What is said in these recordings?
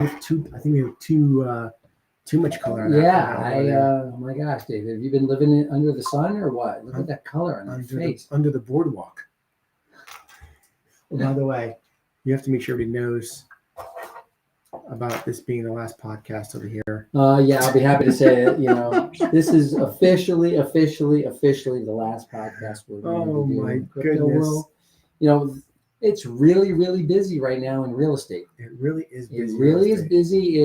I think we have too much color on that. Yeah, my gosh, Dave, have you been living under the sun or what? Look at that color on your face. Under the boardwalk. Well, by the way, you have to make sure everybody knows about this being the last podcast over here. Yeah, I'll be happy to say it. This is officially the last podcast we're going to do in the crypto world. It's really, really busy right now in real estate. It really is busy. It really is busy.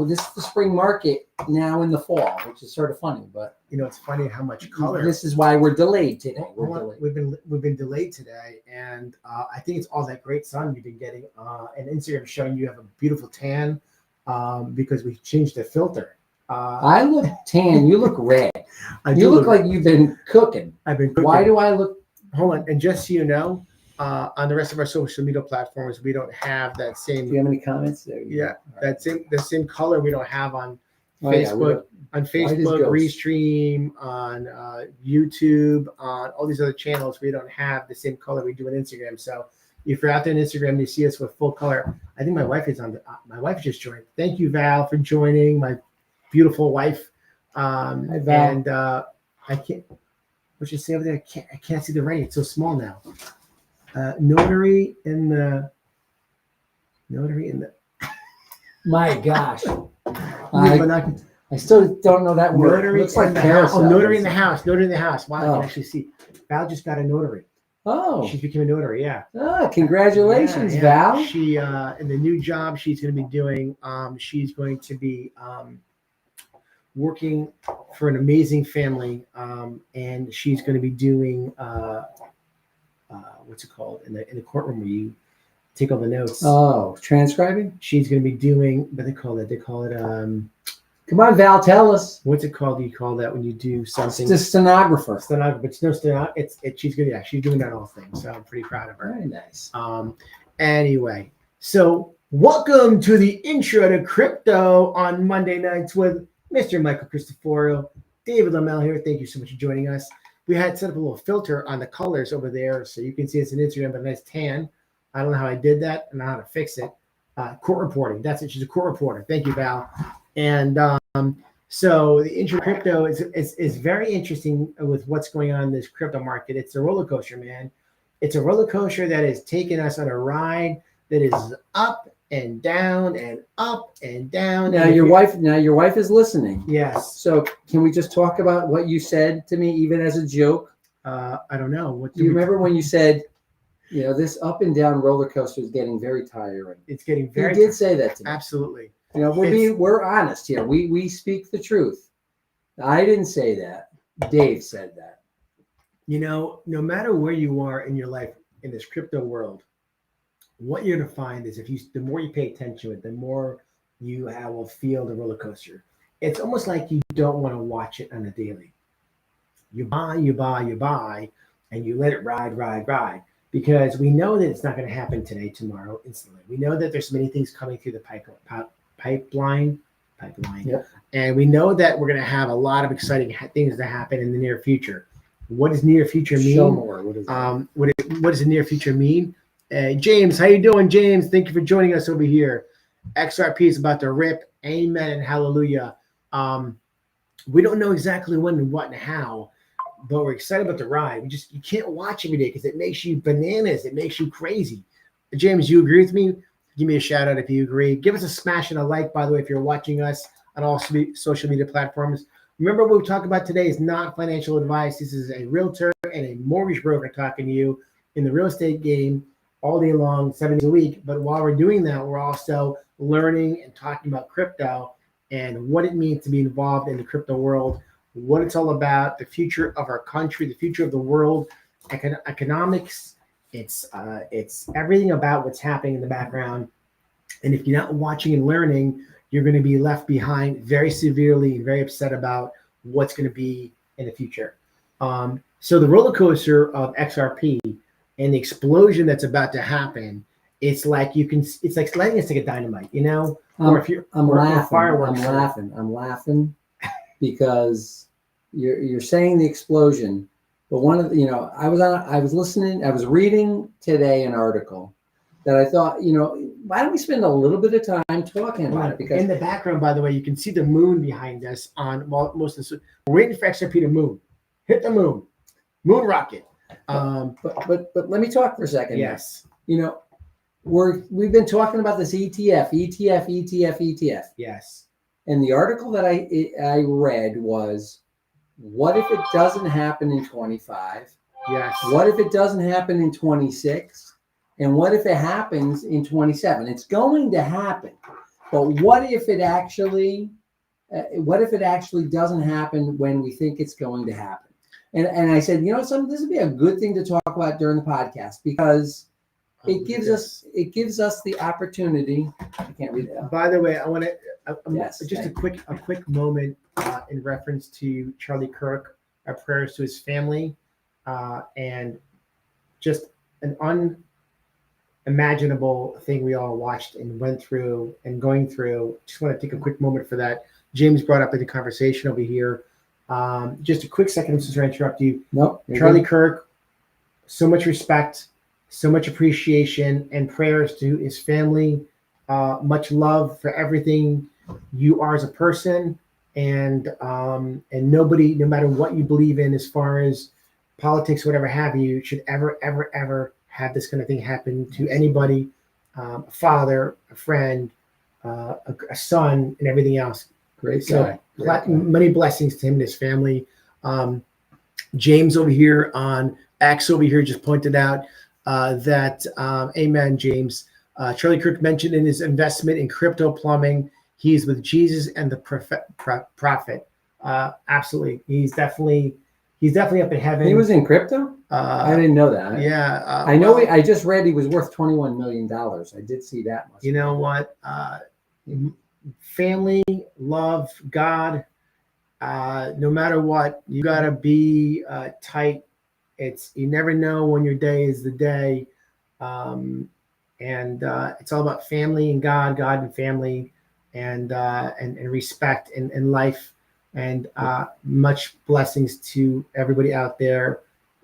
This is the spring market now in the fall, which is sort of funny. But it's funny how much color. This is why we're delayed today. We've been delayed today, and I think it's all that great sun you've been getting. And Instagram showing you have a beautiful tan because we changed the filter. I look tan. You look red. You look like you've been cooking. I've been cooking. Why do I look? Hold on, and just so you know. On the rest of our social media platforms, we don't have that same. Do you have any comments there? Yeah, the same color we don't have on Facebook, Restream, on YouTube, on all these other channels. We don't have the same color we do on Instagram. So if you're out there on Instagram, and you see us with full color. I think my wife is on. My wife just joined. Thank you, Val, for joining. My beautiful wife. Hi, Val. And I can't. What you say over there? I can't see the writing. It's so small now. Notary in the. My gosh, I still don't know that word. Notary looks like notary in the house. Notary in the house. Wow, I can actually see. Val just got a notary. Oh, she's became a notary. Yeah. Oh, congratulations, Val. She in the new job she's going to be doing. She's going to be working for an amazing family, and she's going to be doing. What's it called in the courtroom where you take all the notes? Oh, transcribing. She's going to be doing what they call it. Come on, Val, tell us. What's it called? You call that when you do something? It's a stenographer. But it's no stenographer. She's good. Yeah, she's doing that whole thing. So I'm pretty proud of her. Very nice. Anyway, so welcome to the intro to crypto on Monday nights with Mr. Michael Cristoforo, David Lamel here. Thank you so much for joining us. We had set up a little filter on the colors over there, so you can see it's an Instagram, but a nice tan. I don't know how I did that and how to fix it. Court reporting. That's it. She's a court reporter. Thank you, Val. And so the intro crypto is very interesting with what's going on in this crypto market. It's a roller coaster, man. It's a roller coaster that has taken us on a ride that is up and down and up and down. Now your wife is listening. Yes. So can we just talk about what you said to me, even as a joke? I don't know. What do you remember when you said, this up and down roller coaster is getting very tiring? It's getting very. You did say that to me. Absolutely. We're honest here. We speak the truth. I didn't say that. Dave said that. No matter where you are in your life in this crypto world, what you're going to find is the more you pay attention to it, the more you will feel the roller coaster. It's almost like you don't want to watch it on a daily. You buy, and you let it ride, because we know that it's not going to happen today, tomorrow, instantly. We know that there's many things coming through the pipeline. Yep. And we know that we're going to have a lot of exciting things to happen in the near future. What does near future mean? Show more. What does the near future mean? James, how you doing, James? Thank you for joining us over here. XRP is about to rip. Amen and hallelujah. We don't know exactly when and what and how, but we're excited about the ride. You can't watch every day because it makes you bananas. It makes you crazy. James, you agree with me? Give me a shout out if you agree. Give us a smash and a like, by the way, if you're watching us on all social media platforms. Remember, what we talk about today is not financial advice. This is a realtor and a mortgage broker talking to you in the real estate game all day long, 7 days a week. But while we're doing that, we're also learning and talking about crypto and what it means to be involved in the crypto world, what it's all about, the future of our country, the future of the world, economics. It's everything about what's happening in the background. And if you're not watching and learning, you're going to be left behind very severely and very upset about what's going to be in the future. So the roller coaster of XRP and the explosion that's about to happen, it's like lighting a stick of dynamite, Or if you're fireworks. I'm laughing because you're saying the explosion, but one of the, I was reading today an article that I thought, why don't we spend a little bit of time talking about it? Because in the background, by the way, you can see the moon behind us on most of the. We're waiting for XRP to moon, hit the moon rocket. But let me talk for a second. Yes. We've been talking about this ETF. Yes. And the article that I read was, what if it doesn't happen in 25? Yes. What if it doesn't happen in 26? And what if it happens in 27? It's going to happen. But what if it actually doesn't happen when we think it's going to happen? And I said, this would be a good thing to talk about during the podcast, because it gives us the opportunity. I can't read it. By the way, I want to a quick moment in reference to Charlie Kirk. Our prayers to his family, and just an unimaginable thing we all watched and went through and going through. Just want to take a quick moment for that. James brought up in the conversation over here. Just a quick second, since I interrupt you. Nope. Charlie Kirk, so much respect, so much appreciation, and prayers to his family. Much love for everything you are as a person, and nobody, no matter what you believe in as far as politics, whatever have you, should ever have this kind of thing happen to anybody, a father, a friend, a son, and everything else. Great guy. So many blessings to him and his family. James over here on X over here just pointed out that, amen, James. Charlie Kirk mentioned in his investment in crypto plumbing, he's with Jesus and the prophet. Absolutely. He's definitely up in heaven. He was in crypto? I didn't know that. Yeah. I know. I just read he was worth $21 million. I did see that much. You know what? Family, love, God. No matter what, you gotta be tight. You never know when your day is the day, and it's all about family and God and family, and respect and life, and much blessings to everybody out there.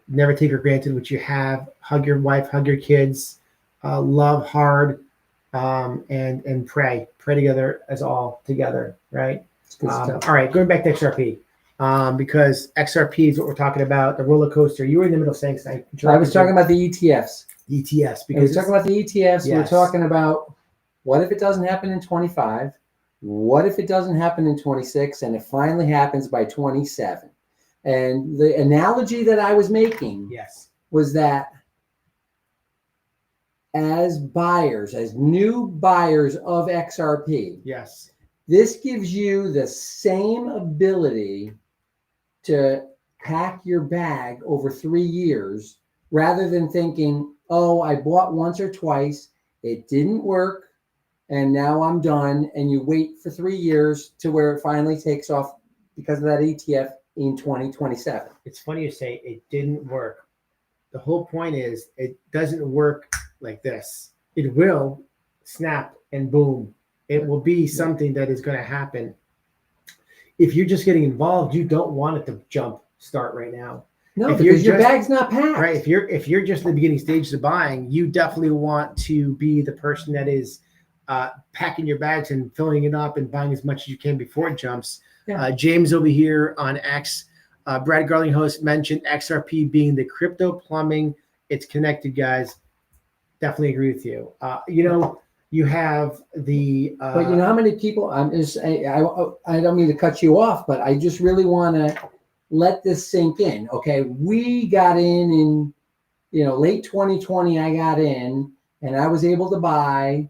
Never take for granted what you have. Hug your wife, hug your kids, love hard, and pray together as all together, right? All right, going back to XRP, because XRP is what we're talking about, the roller coaster. You were in the middle of saying something. I was talking about the ETFs. ETFs, because we're talking about the ETFs. Yes. We're talking about, what if it doesn't happen in 25? What if it doesn't happen in 26 and it finally happens by 27? And the analogy that I was making was that as new buyers of XRP, this gives you the same ability to pack your bag over 3 years, rather than thinking, oh, I bought once or twice, it didn't work, and now I'm done. And you wait for 3 years to where it finally takes off because of that ETF in 2027. It's funny you say it didn't work. The whole point is it doesn't work like this. It will snap and boom. It will be something that is going to happen. If you're just getting involved, you don't want it to start right now. No, because your bag's not packed. Right. If you're just in the beginning stages of buying, you definitely want to be the person that is packing your bags and filling it up and buying as much as you can before it jumps. Yeah. James over here on X, Brad Garling host, mentioned XRP being the crypto plumbing. It's connected, guys. Definitely agree with you. You have the. But you know how many people? I don't mean to cut you off, but I just really want to let this sink in. Okay, we got in late 2020. I got in, and I was able to buy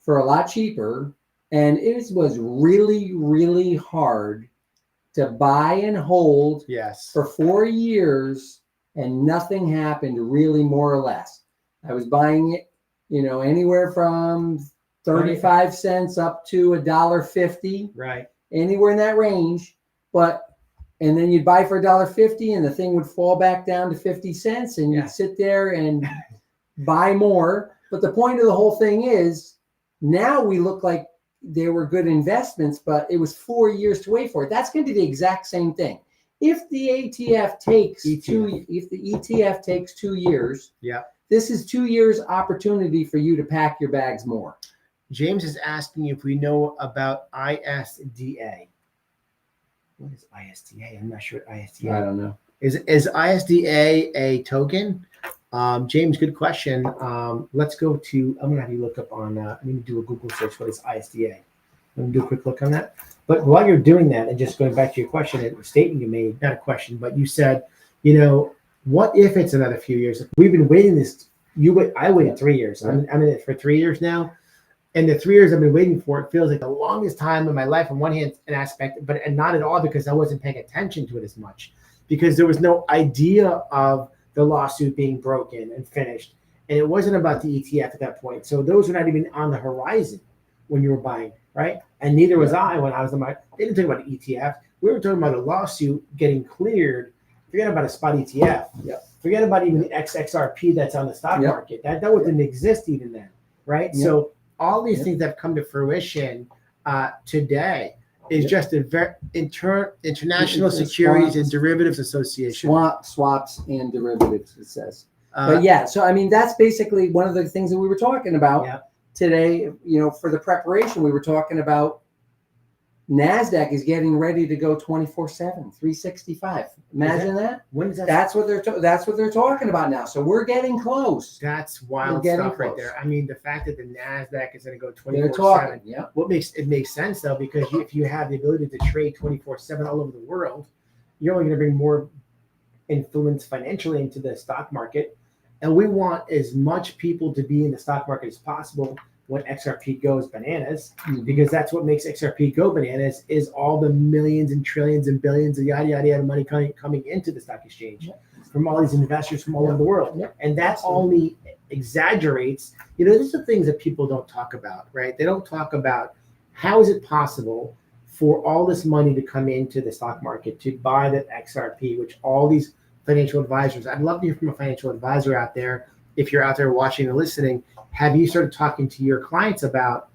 for a lot cheaper. And it was really, really hard to buy and hold for 4 years, and nothing happened really, more or less. I was buying it, anywhere from 35 cents up to $1.50. Right. Anywhere in that range. And then you'd buy for $1.50 and the thing would fall back down to 50 cents and you'd sit there and buy more. But the point of the whole thing is, now we look like they were good investments, but it was 4 years to wait for it. That's going to be the exact same thing. If the ETF takes 2 years, this is 2 years opportunity for you to pack your bags more. James is asking if we know about ISDA. What is ISDA? I'm not sure what ISDA. I don't know. Is ISDA a token? James, good question. Let's go to, I'm gonna have you look up on, I'm gonna do a Google search. What is ISDA? Let me do a quick look on that. But while you're doing that, and just going back to your question, a statement you made, not a question, but you said, what if it's another few years? We've been waiting I waited 3 years. I'm in it for 3 years now. And the 3 years I've been waiting for, it feels like the longest time in my life on one hand, an aspect, and not at all because I wasn't paying attention to it as much, because there was no idea of the lawsuit being broken and finished. And it wasn't about the ETF at that point. So those were not even on the horizon when you were buying, right? And neither was I when I was on my, they didn't talk about the ETF. We were talking about a lawsuit getting cleared. Forget about a spot ETF. Forget about even the XRP that's on the stock market. That didn't exist even then, right? So all these things that have come to fruition today is just a very International Securities and Derivatives Association. Swaps and derivatives, it says. But yeah, so I mean, that's basically one of the things that we were talking about today. For the preparation, we were talking about NASDAQ is getting ready to go 24/7, 365. Imagine that. When is that? That's what they're talking about now. So we're getting close. That's wild stuff right there. I mean, the fact that the NASDAQ is going to go 24/7. They're talking. Yeah. It makes sense though, because if you have the ability to trade 24/7 all over the world, you're only going to bring more influence financially into the stock market. And we want as much people to be in the stock market as possible when XRP goes bananas, because that's what makes XRP go bananas, is all the millions and trillions and billions of yada money coming into the stock exchange from all these investors from all over the world. And that only exaggerates, these are things that people don't talk about, right? They don't talk about how is it possible for all this money to come into the stock market to buy the XRP, which all these financial advisors, I'd love to hear from a financial advisor out there. If you're out there watching and listening, have you started talking to your clients about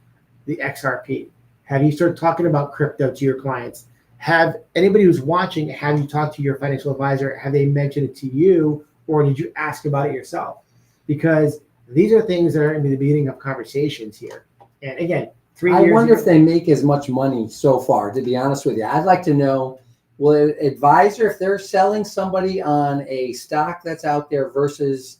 the XRP? Have you started talking about crypto to your clients? Have anybody who's watching, have you talked to your financial advisor? Have they mentioned it to you, or did you ask about it yourself? Because these are things that are in the beginning of conversations here. And again, 3 years. I wonder if they make as much money so far, to be honest with you. I'd like to know, will an advisor, if they're selling somebody on a stock that's out there versus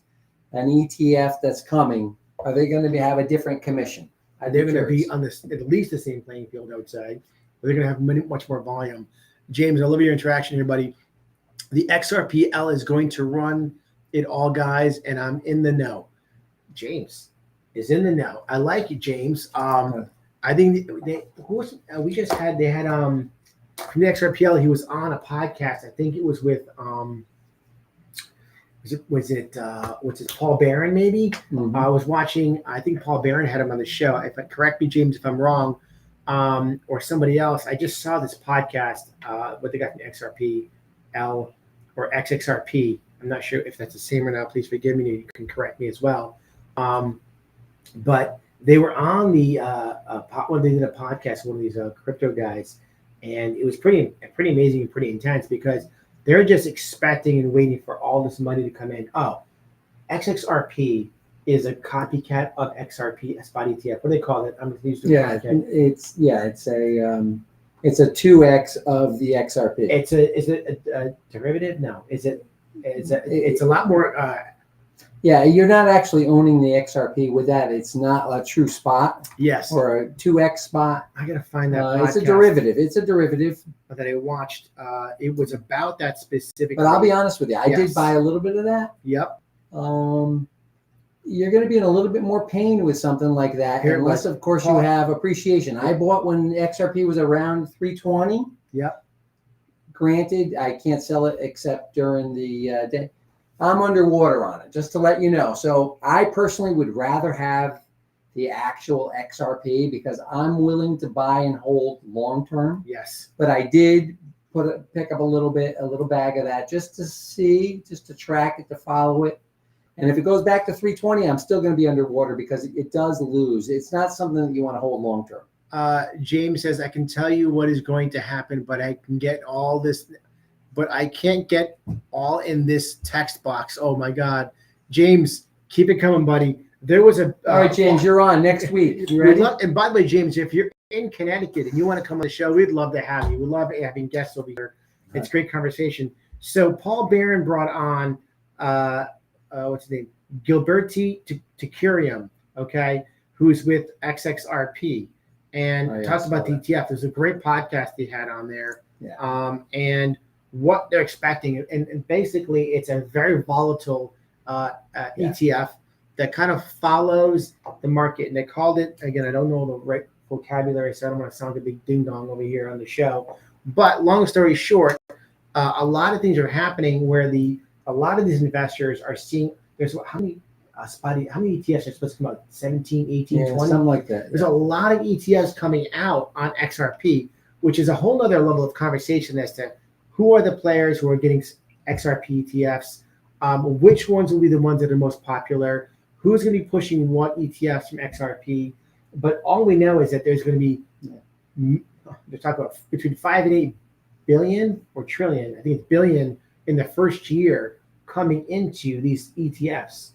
an ETF that's coming, are they going to have a different commission? They're going to be on at least the same playing field, I would say. But they're going to have much more volume. James, I love your interaction here, buddy. The XRPL is going to run it all, guys, and I'm in the know. James is in the know. I like you, James. I think they had from the XRPL. He was on a podcast. I think it was with was it Paul Barron maybe? I was watching. I think Paul Barron had him on the show. Correct me, James, if I'm wrong, or somebody else. I just saw this podcast. What they got from XRPL or XXRP. I'm not sure if that's the same or not. Please forgive me. You can correct me as well. But they were on the when they did a podcast, one of these crypto guys, and it was pretty amazing and pretty intense, because they're just expecting and waiting for all this money to come in. Oh, XXRP is a copycat of XRP, a spot ETF. What do they call it? I'm going to use the it's a 2x of the XRP. Is it a derivative? No. It's a lot more. You're not actually owning the XRP with that. It's not a true spot. Yes. Or a 2x spot. I got to find that. It's a derivative. It's a derivative. That I watched. It was about that specific. But I'll be honest with you. I did buy a little bit of that. Yep. You're going to be in a little bit more pain with something like that, unless, of course, you have appreciation. I bought when XRP was around 320. Yep. Granted, I can't sell it except during the day. I'm underwater on it, just to let you know. So I personally would rather have the actual XRP, because I'm willing to buy and hold long term. Yes. But I did pick up a little bag of that just to see, just to track it, to follow it. And if it goes back to 320, I'm still going to be underwater, because it does lose. It's not something that you want to hold long term. James says, I can tell you what is going to happen, but I can get all this. But I can't get all in this text box. Oh my God. James, Keep it coming, buddy. There was a all right, James, you're on next week. You ready? And by the way, James, if you're in Connecticut and you want to come on the show, we'd love to have you. We love having guests over here. It's great conversation. So Paul Barron brought on what's his name? Gilberti Tecurium, okay, who's with XXRP, and talks about the ETF. There's a great podcast he had on there. Yeah. And what they're expecting, and basically it's a very volatile ETF that kind of follows the market. And they called it, again, I don't know the right vocabulary, so I don't want to sound like a big ding dong over here on the show. But long story short, a lot of things are happening where a lot of these investors are seeing there's how many ETFs are supposed to come out? 17, 18, 20? Something like that. There's a lot of ETFs coming out on XRP, which is a whole other level of conversation as to who are the players who are getting XRP ETFs, which ones will be the ones that are most popular, who's going to be pushing what ETFs from XRP. But all we know is that there's going to be, they're talking about between 5 and 8 billion or trillion, I think it's billion in the first year coming into these ETFs.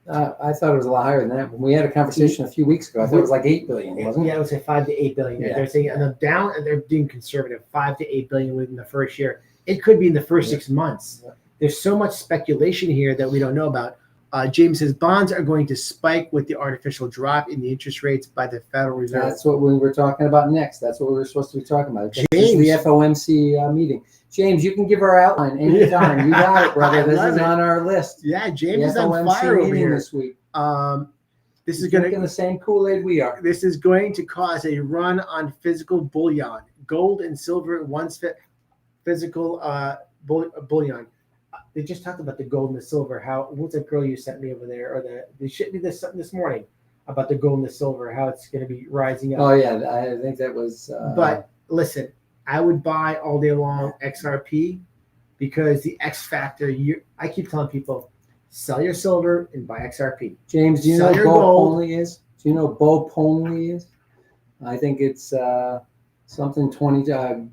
I thought it was a lot higher than that. When we had a conversation a few weeks ago, I thought it was like 8 billion, wasn't it? Yeah, it was like 5 to 8 billion. Yeah. They're saying, and they're being conservative, 5 to 8 billion within the first year. It could be in the first 6 months. Yeah. There's so much speculation here that we don't know about. James says bonds are going to spike with the artificial drop in the interest rates by the Federal Reserve. That's what we were talking about next. That's what we were supposed to be talking about. James, this is the FOMC meeting. James, you can give our outline anytime. You got it, brother. This is on our list. Yeah, James is on fire over here this week. This is going to the same Kool-Aid we are. This is going to cause a run on physical bullion, gold and silver. Once physical bullion. They just talked about the gold and the silver. What's that girl you sent me over there? Or they should be this morning about the gold and the silver. How it's going to be rising up. Oh yeah, I think that was. But listen, I would buy all day long XRP because the X factor. I keep telling people, sell your silver and buy XRP. James, do you know what Bo Ponley is? Do you know what Bo Ponley is? I think it's something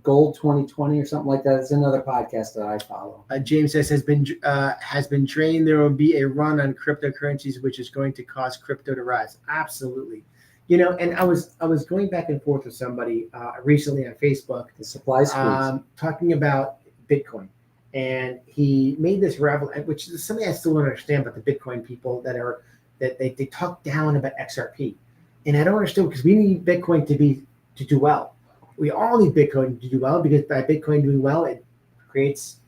gold 2020 or something like that. It's another podcast that I follow. James says has been trained. There will be a run on cryptocurrencies, which is going to cause crypto to rise. Absolutely. And I was going back and forth with somebody recently on Facebook, the supply squeeze, talking about Bitcoin, and he made this revelation, which is something I still don't understand about the Bitcoin people that they talk down about XRP, and I don't understand because we need Bitcoin to do well. We all need Bitcoin to do well because by Bitcoin doing well, it creates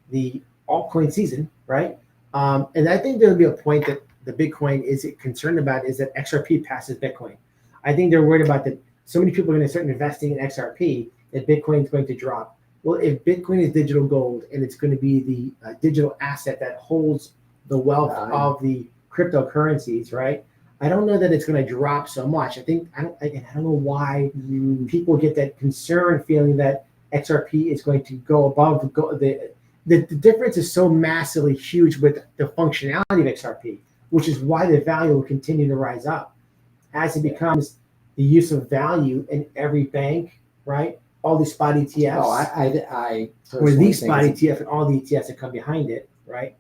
the altcoin season, right? And I think there'll be a point that the Bitcoin is concerned about is that XRP passes Bitcoin. I think they're worried about that. So many people are going to start investing in XRP that Bitcoin is going to drop. Well, if Bitcoin is digital gold and it's going to be the digital asset that holds the wealth of the cryptocurrencies, right? I don't know that it's going to drop so much. I don't know why people get that concern feeling that XRP is going to go above the difference is so massively huge with the functionality of XRP, which is why the value will continue to rise up as it becomes the use of value in every bank, right? All these spot ETFs. Or these spot ETF and all the ETFs that come behind it, right?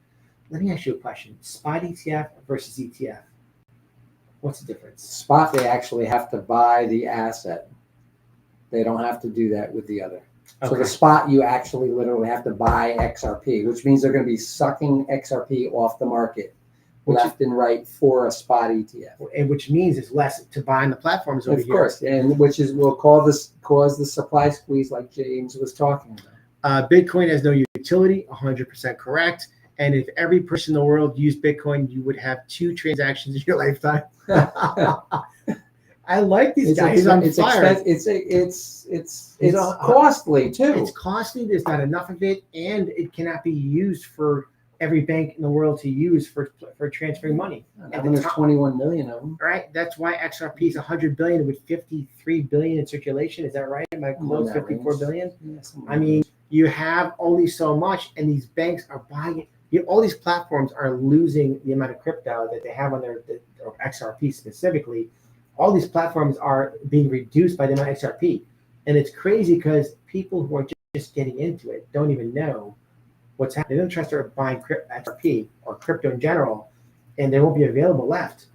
Let me ask you a question. Spot ETF versus ETF. What's the difference? Spot, they actually have to buy the asset. They don't have to do that with the other. Okay. So the spot, you actually literally have to buy XRP, which means they're going to be sucking XRP off the market left and right for a spot ETF. And which means it's less to buy on the platforms over here. Of course, and which will cause the supply squeeze like James was talking about. Bitcoin has no utility, 100% correct. And if every person in the world used Bitcoin, you would have 2 transactions in your lifetime. I like these guys. He's on fire. It's costly too. It's costly. There's not enough of it, and it cannot be used for every bank in the world to use for transferring money. And there's 21 million of them. Right. That's why XRP is 100 billion with 53 billion in circulation. Is that right? Am I close? 54 billion. Yes, I mean, you have only so much, and these banks are buying it. All these platforms are losing the amount of crypto that they have on their or XRP specifically. All these platforms are being reduced by the amount of XRP. And it's crazy because people who are just getting into it don't even know what's happening. They don't trust or buying XRP or crypto in general. and there won't be available left.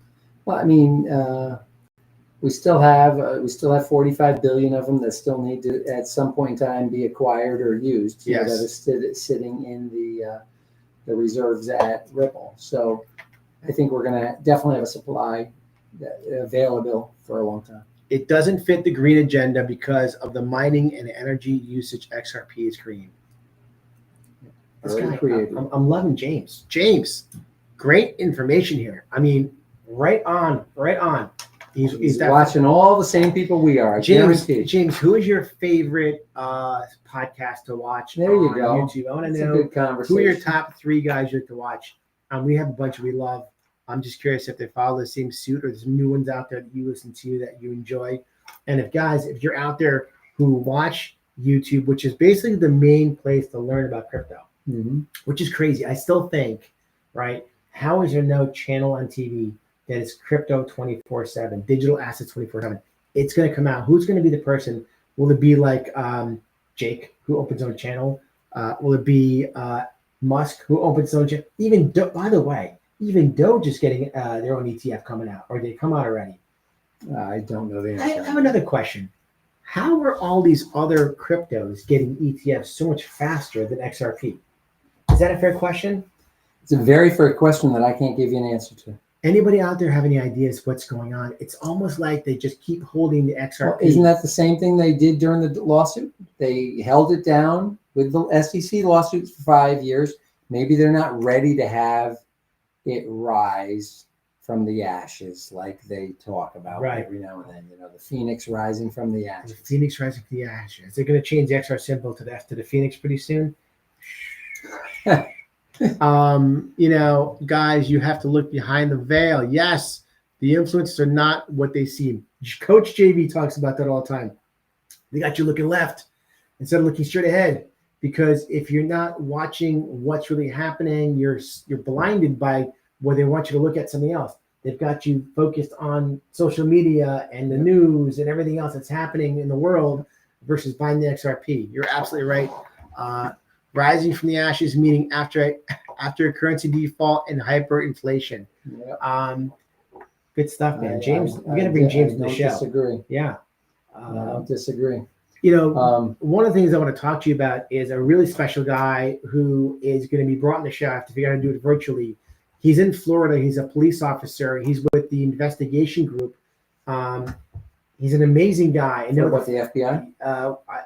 Well, I mean, we still have 45 billion of them that still need to at some point in time be acquired or used. Yes. That is sitting in the reserves at Ripple. So I think we're going to definitely have a supply available for a long time. It doesn't fit the green agenda because of the mining and energy usage. XRP is green. This guy, I'm loving James. James, great information here. I mean, right on. He's watching all the same people we are. James, who is your favorite podcast to watch there you on go. YouTube? I want to know who are your top 3 guys you like to watch. We have a bunch we love. I'm just curious if they follow the same suit or there's new ones out there that you listen to that you enjoy. And if you're out there who watch YouTube, which is basically the main place to learn about crypto, which is crazy. I still think, right? How is there no channel on TV that is crypto 24/7, digital assets 24/7? It's going to come out. Who's going to be the person? Will it be like Jake, who opens his own channel? Will it be Musk, who opens his own channel? Even by the way, even Doge is getting their own ETF coming out, or did they come out already? I don't know the answer. I have another question. How are all these other cryptos getting ETFs so much faster than XRP? Is that a fair question? It's a very fair question that I can't give you an answer to. Anybody out there have any ideas what's going on? It's almost like they just keep holding the XRP. Well, isn't that the same thing they did during the lawsuit? They held it down with the SEC lawsuits for 5 years. Maybe they're not ready to have it rise from the ashes like they talk about every now and then. The phoenix rising from the ashes. The phoenix rising from the ashes. Is it going to change the XR symbol to the phoenix pretty soon? Guys, you have to look behind the veil. Yes, the influencers are not what they seem. Coach JB talks about that all the time. They got you looking left instead of looking straight ahead, because if you're not watching what's really happening, you're blinded by where they want you to look at something else. They've got you focused on social media and the news and everything else that's happening in the world versus buying the XRP. You're absolutely right. Rising from the ashes, meaning after a currency default and hyperinflation. Yep. Good stuff, man. James, we're gonna bring James to the show. Disagree. Yeah. I don't disagree. One of the things I want to talk to you about is a really special guy who is going to be brought in the show. I have to figure out how to do it virtually. He's in Florida. He's a police officer. He's with the investigation group. He's an amazing guy. I know about the FBI.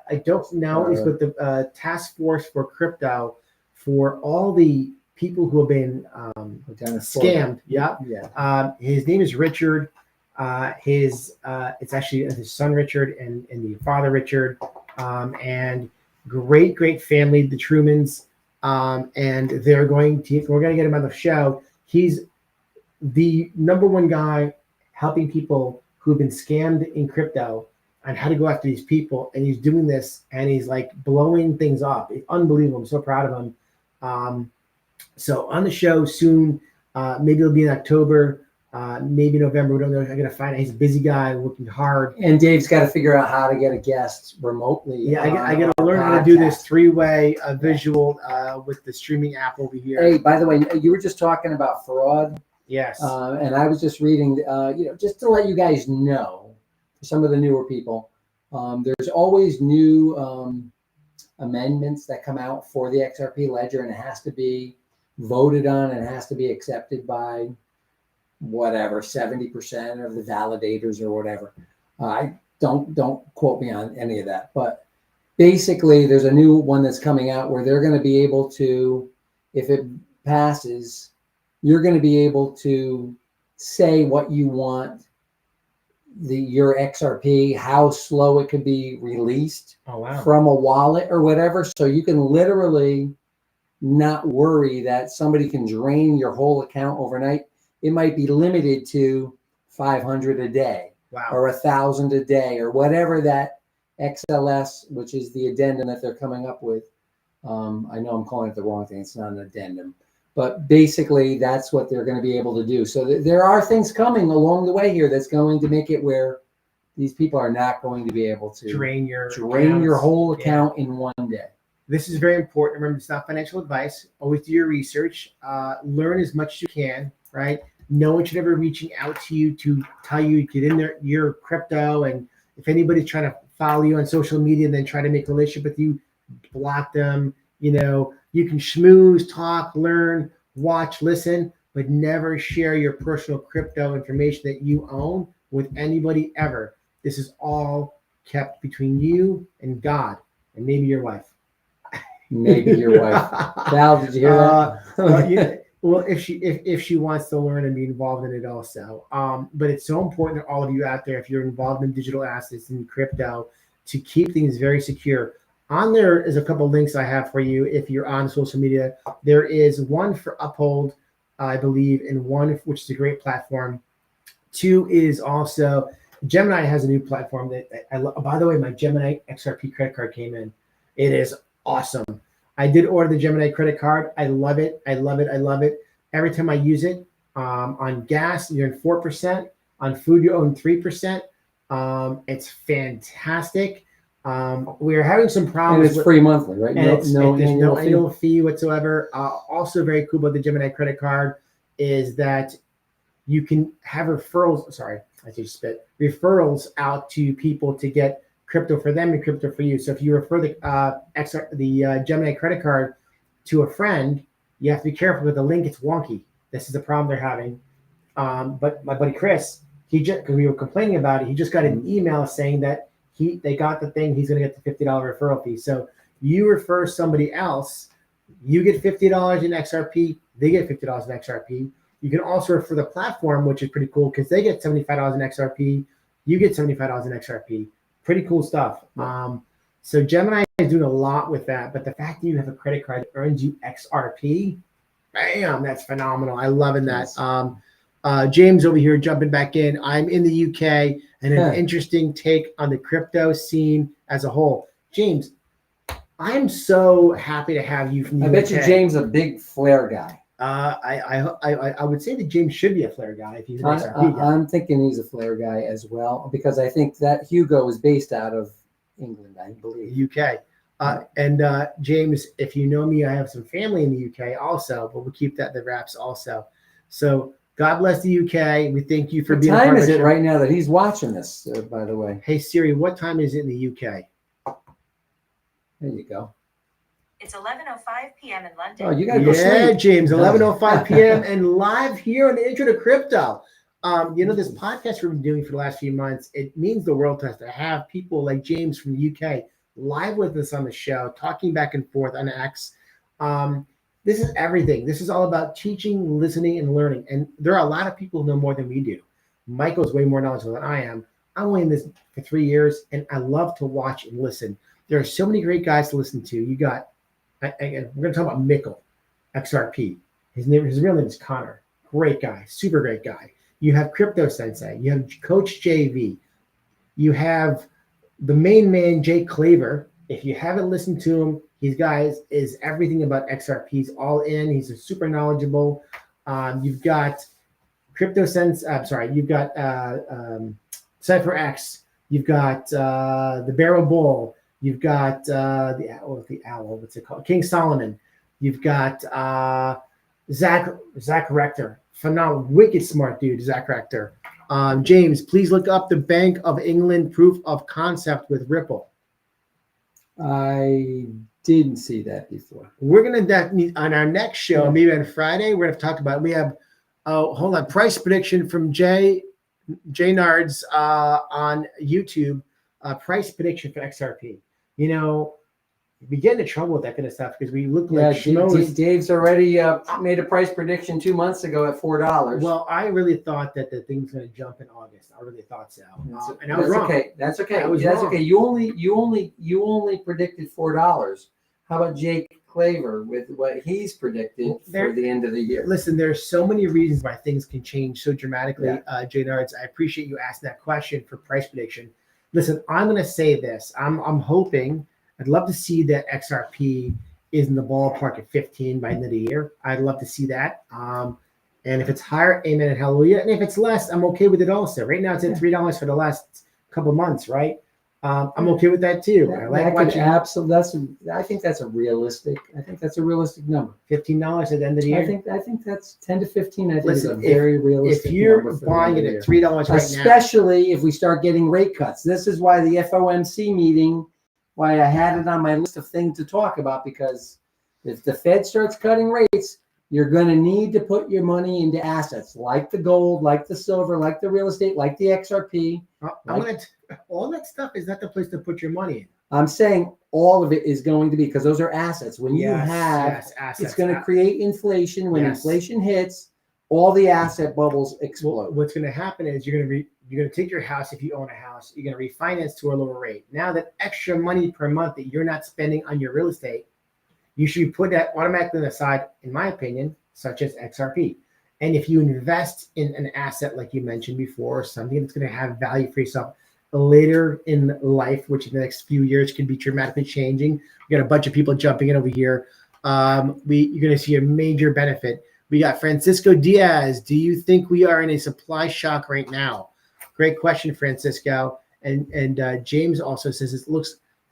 I don't know. He's with the task force for crypto for all the people who have been scammed. Yeah. His name is Richard. It's actually his son Richard and the father Richard, and great family, the Trumans, and we're going to get him on the show. He's the number one guy helping people who've been scammed in crypto on how to go after these people, and he's doing this and he's like blowing things up. It's unbelievable. I'm so proud of him. So on the show soon, maybe it'll be in October. Maybe November. We don't know. I'm gonna find out. He's a busy guy, working hard. And Dave's got to figure out how to get a guest remotely. Yeah, I got to learn how to do this 3-way visual with the streaming app over here. Hey, by the way, you were just talking about fraud. Yes. And I was just reading. Just to let you guys know, for some of the newer people, there's always new amendments that come out for the XRP ledger, and it has to be voted on and it has to be accepted by whatever 70% of the validators or whatever. I don't quote me on any of that, but basically there's a new one that's coming out where they're going to be able to, if it passes, you're going to be able to say what you want your XRP, how slow it could be released from a wallet or whatever, so you can literally not worry that somebody can drain your whole account overnight. It might be limited to 500 a day or 1,000 a day or whatever that XLS, which is the addendum that they're coming up with. I know I'm calling it the wrong thing. It's not an addendum, but basically that's what they're going to be able to do. So there are things coming along the way here that's going to make it where these people are not going to be able to drain your whole account in one day. This is very important. Remember, it's not financial advice. Always do your research. Learn as much as you can. right? No one should ever reaching out to you to tell you get in there your crypto. And if anybody's trying to follow you on social media and then try to make a relationship with you, block them. You know, you can schmooze, talk, learn, watch, listen, but never share your personal crypto information that you own with anybody ever. This is all kept between you and God and maybe your wife. Maybe your wife. Val, did you hear that? Well, if she wants to learn and be involved in it also. But it's so important to all of you out there, if you're involved in digital assets and crypto, to keep things very secure. On there is a couple links I have for you if you're on social media. There is one for Uphold, I believe, and one which is a great platform. Two is also Gemini has a new platform that I love. By the way, my Gemini XRP credit card came in. It is awesome. I did order the Gemini credit card. I love it. I love it. I love it. Every time I use it, on gas, you earn 4%. On food, you earn 3%. It's fantastic. We are having some problems. And it's free monthly, right? There's no annual fee whatsoever. Also very cool about the Gemini credit card is that you can have referrals. Sorry, I just spit. Referrals out to people to get crypto for them and crypto for you. So if you refer the Gemini credit card to a friend, you have to be careful with the link. It's wonky. This is the problem they're having. But my buddy Chris, because we were complaining about it, he just got an email saying that they got the thing. He's going to get the $50 referral fee. So you refer somebody else, you get $50 in XRP. They get $50 in XRP. You can also refer the platform, which is pretty cool because they get $75 in XRP. You get $75 in XRP. Pretty cool stuff. So Gemini is doing a lot with that, but the fact that you have a credit card that earns you XRP, bam, that's phenomenal. I loving that. James over here jumping back in. I'm in the UK and an interesting take on the crypto scene as a whole. James, I'm so happy to have you from the UK. I bet you James is a big Flare guy. I would say that James should be a Flare guy if he's an XRP guy. I'm thinking he's a Flare guy as well because I think that Hugo is based out of England, I believe. UK. And James, if you know me, I have some family in the UK also, but we'll keep that in the wraps also. So God bless the UK. We thank you for being a part of the show. What time is it right now that he's watching this, by the way? Hey, Siri, what time is it in the UK? There you go. It's 11:05 p.m. in London. Oh, you got to go sleep. Yeah, James, 11:05 p.m. and live here on the Intro to Crypto. This podcast we've been doing for the last few months, it means the world to us to have people like James from the UK live with us on the show, talking back and forth on X. This is everything. This is all about teaching, listening, and learning. And there are a lot of people who know more than we do. Michael's way more knowledgeable than I am. I'm only in this for 3 years, and I love to watch and listen. There are so many great guys to listen to. You got, we're going to talk about Mikkel, XRP. His real name is Connor. Great guy, super great guy. You have Crypto Sensei. You have Coach JV. You have the main man, Jay Claver. If you haven't listened to him, is everything about XRP. He's all in. He's a super knowledgeable. You've got you've got Cypher X. You've got the Barrel Bull. You've got the owl. What's it called? King Solomon. You've got Zach Rector. Phenomenal, wicked smart dude, Zach Rector. James, please look up the Bank of England proof of concept with Ripple. I didn't see that before. We're gonna on our next show, maybe on Friday. We're gonna talk about. We have price prediction from Jay Nards on YouTube. Price prediction for XRP. We get into trouble with that kind of stuff because we look like schmoes. Dave's already made a price prediction 2 months ago at $4. Well, I really thought that the thing's going to jump in August. I really thought so, and I was wrong. Okay. That's okay. That's okay. You only predicted $4. How about Jake Claver with what he's predicted for the end of the year? Listen, there's so many reasons why things can change so dramatically. Jay Nards, I appreciate you asking that question for price prediction. Listen, I'm going to say this. I'm hoping. I'd love to see that XRP is in the ballpark at 15 by the end of the year. I'd love to see that. And if it's higher, amen and hallelujah. And if it's less, I'm okay with it also. Right now, it's at $3 for the last couple of months, right? I'm okay with that too. I like watching. Absolutely. I think that's a realistic. I think that's a realistic number. $15 at the end of the year. I think that's 10 to 15. I think Listen, is a very realistic. If you're number for buying the it end at of the year. $3 right now, Especially if we start getting rate cuts. This is why the FOMC meeting, why I had it on my list of things to talk about, because if the Fed starts cutting rates, you're going to need to put your money into assets like the gold, like the silver, like the real estate, like the XRP. All that stuff is not the place to put your money in. I'm saying all of it is going to be, because those are assets. When you have, assets, it's going to create inflation. When inflation hits, all the asset bubbles explode. What's going to happen is you're going to take your house, if you own a house, you're going to refinance to a lower rate. Now that extra money per month that you're not spending on your real estate, you should put that automatically aside, in my opinion, such as XRP. And if you invest in an asset, like you mentioned before, something that's going to have value for yourself later in life, which in the next few years could be dramatically changing. We got a bunch of people jumping in over here. You're going to see a major benefit. We got Francisco Diaz. Do you think we are in a supply shock right now? Great question, Francisco. And James also says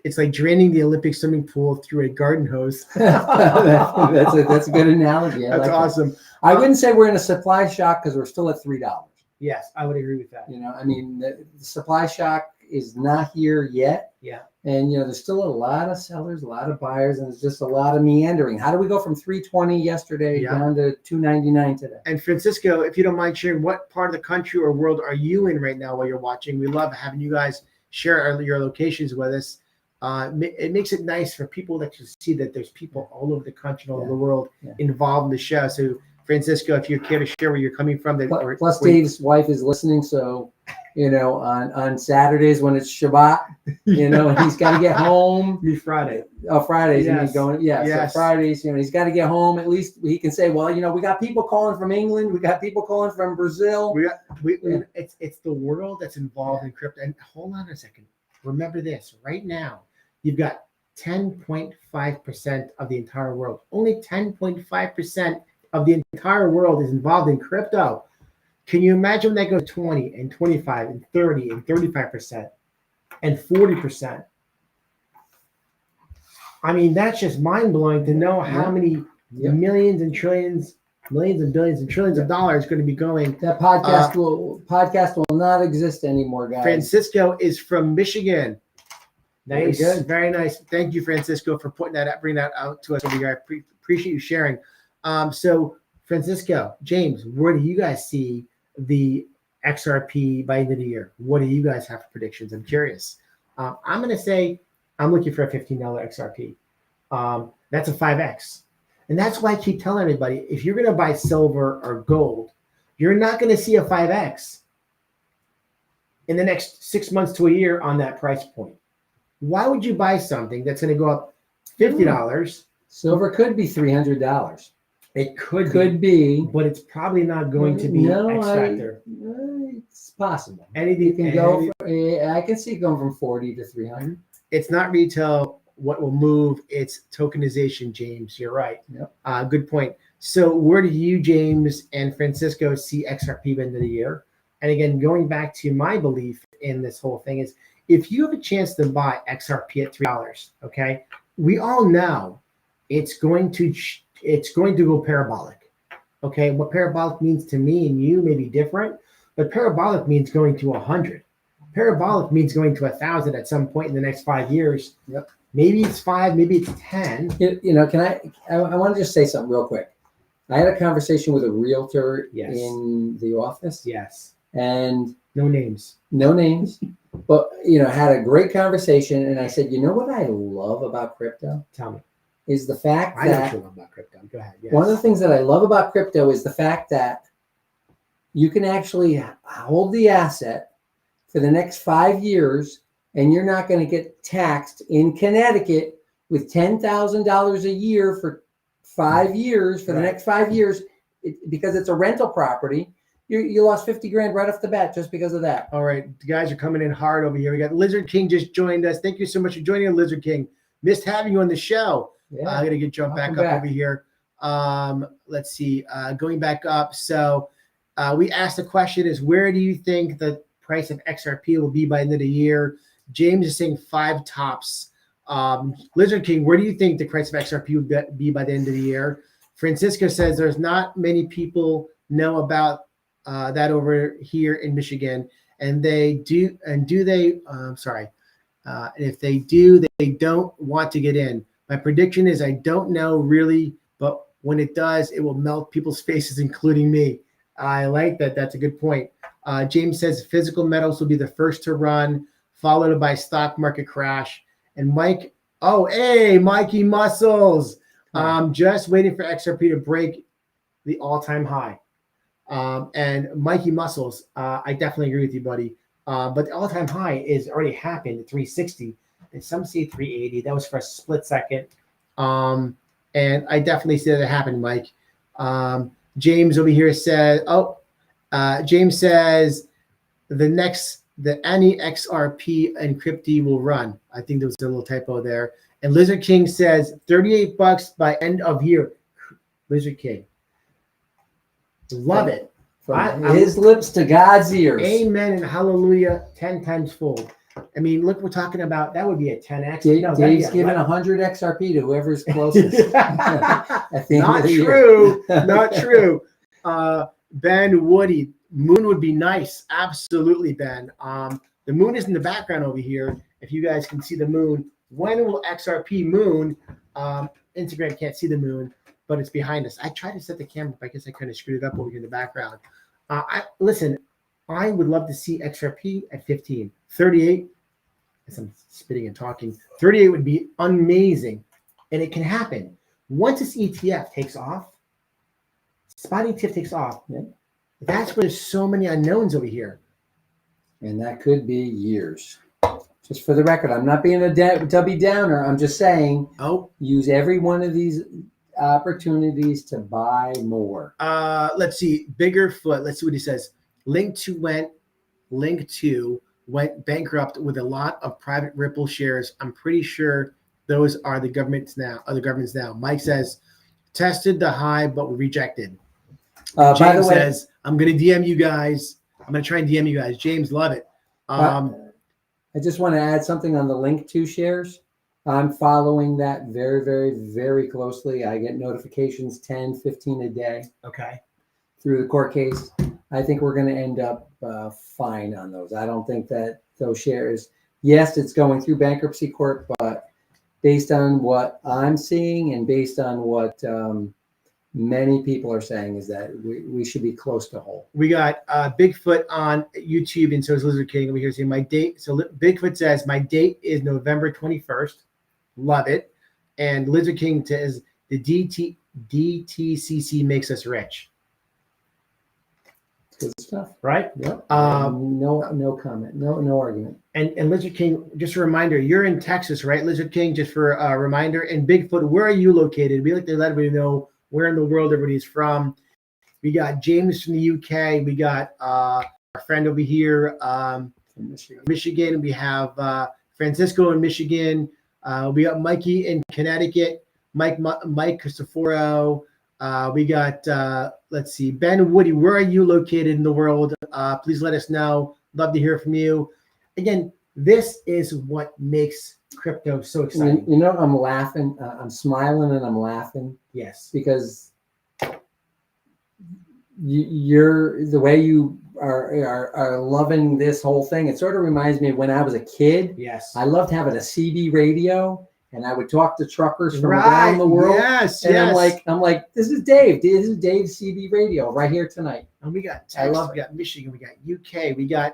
it's like draining the Olympic swimming pool through a garden hose. That's a good analogy. That's awesome. That. I wouldn't say we're in a supply shock because we're still at $3. Yes, I would agree with that. I mean, the supply shock is not here yet. Yeah. And, there's still a lot of sellers, a lot of buyers, and there's just a lot of meandering. How do we go from 320 yesterday down to 299 today? And Francisco, if you don't mind sharing, what part of the country or world are you in right now while you're watching? We love having you guys share your locations with us. It makes it nice for people that can see that there's people all over the country, all over the world involved in the show. So, Francisco, if you care to share where you're coming from. Plus, Dave's wife is listening, so on Saturdays when it's Shabbat, and he's got to get home. Friday. Oh, Fridays, and he's going. Yes. So Fridays, he's got to get home. At least he can say, well, we got people calling from England, we got people calling from Brazil. It's the world that's involved in crypto. And hold on a second. Remember this. Right now, you've got 10.5% of the entire world. Only 10.5% of the entire world is involved in crypto. Can you imagine when that goes to 20 and 25 and 30 and 35% and 40%? I mean, that's just mind-blowing to know how many millions and trillions, millions and billions and trillions of dollars going to be going. That podcast will not exist anymore, guys. Francisco is from Michigan. Nice, very nice. Thank you, Francisco, for bringing that out to us over here. I appreciate you sharing. So, Francisco, James, where do you guys see the XRP by the end of the year? What do you guys have for predictions? I'm curious. I'm going to say I'm looking for a $15 XRP. That's a 5X. And that's why I keep telling everybody, if you're going to buy silver or gold, you're not going to see a 5X in the next 6 months to a year on that price point. Why would you buy something that's going to go up $50? Silver could be $300. It could be, but it's probably not going to be X factor. It's possible. Anything can go. I can see it going from 40 to 300. It's not retail. What will move? It's tokenization, James. You're right. Yep. Good point. So where do you, James and Francisco, see XRP by the end of the year? And again, going back to my belief in this whole thing is, if you have a chance to buy XRP at $3, okay, we all know it's going to go parabolic. Okay, what parabolic means to me and you may be different, but parabolic means going to 100. Parabolic means going to 1,000 at some point in the next 5 years. Yep. Maybe it's 5, maybe it's 10. I want to just say something real quick. I had a conversation with a realtor in the office. Yes. And no names. But had a great conversation, and I said, what I love about crypto? Tell me. Is the fact I know what you love about crypto. Go ahead. Yes. One of the things that I love about crypto is the fact that you can actually hold the asset for the next 5 years, and you're not going to get taxed in Connecticut with $10,000 a year for 5 years, for the next 5 years, because it's a rental property. You lost $50,000 right off the bat just because of that. All right, the guys are coming in hard over here. We got Lizard King just joined us. Thank you so much for joining us, Lizard King. Missed having you on the show. Yeah. I'm gonna jump back up over here. Let's see. Going back up. So we asked the question is, where do you think the price of XRP will be by the end of the year? James is saying 5 tops. Lizard King, where do you think the price of XRP would be by the end of the year? Francisco says there's not many people know about that over here in Michigan, and they do. And do they? If they do, they don't want to get in. My prediction is I don't know really, but when it does, it will melt people's faces, including me. I like that. That's a good point. James says physical metals will be the first to run, followed by stock market crash. And Mike, hey, Mikey Muscles. Just waiting for XRP to break the all-time high. And Mikey Muscles, I definitely agree with you, buddy. But the all-time high is already happened at 360, and some say 380. That was for a split second. And I definitely see that happen, Mike. James over here says, James says any XRP and Crypto will run. I think there was a little typo there. And Lizard King says $38 by end of year. Lizard King. Love it. From his lips to God's ears. Amen and hallelujah 10 times fold. I mean, look, we're talking about that would be a 10x. Dave's giving 100 XRP to whoever's closest. Not true. Not true. Ben Woody, moon would be nice. Absolutely, Ben. The moon is in the background over here. If you guys can see the moon, when will XRP moon? Instagram can't see the moon, but it's behind us. I tried to set the camera, but I guess I kind of screwed it up over here in the background. Listen, I would love to see XRP at 15. 38, as I'm spitting and talking, 38 would be amazing. And it can happen. Once this ETF takes off, spot ETF takes off, that's where there's so many unknowns over here. And that could be years. Just for the record, I'm not being a Debbie Downer. I'm just saying, use every one of these opportunities to buy more. Let's see. Biggerfoot. Let's see what he says. Link 2 went bankrupt with a lot of private Ripple shares. I'm pretty sure those are the governments now. Mike says tested the high but were rejected. James by the way, says I'm going to DM you guys. I'm going to try and DM you guys. James, love it. I just want to add something on the Link 2 shares. I'm following that very, very, very closely. I get notifications 10, 15 a day. Okay. Through the court case. I think we're going to end up fine on those. I don't think that those shares, yes, it's going through bankruptcy court, but based on what I'm seeing and based on what many people are saying is that we should be close to whole. We got Bigfoot on YouTube, and so is Lizard King over here saying my date. So Bigfoot says my date is November 21st. Love it. And Lizard King says the DTCC makes us rich. Good stuff. Right? Yep. No comment. No argument. And Lizard King, just a reminder, you're in Texas, right, Lizard King? Just for a reminder. And Bigfoot, where are you located? We like to let everybody know where in the world everybody's from. We got James from the UK. We got our friend over here from Michigan. We have Francisco in Michigan. We got Mikey in Connecticut. Mike Cristoforo. We got, let's see, Ben Woody. Where are you located in the world? Please let us know. Love to hear from you. Again, this is what makes crypto so exciting. You know, I'm laughing. I'm smiling and I'm laughing. Yes. Because you're the way you are loving this whole thing. It sort of reminds me of when I was a kid. Yes. I loved having a CB radio. And I would talk to truckers from around the world. Yes, and I'm like, this is Dave. This is Dave's CB radio right here tonight. And we got Texas, we got Michigan, we got UK, we got,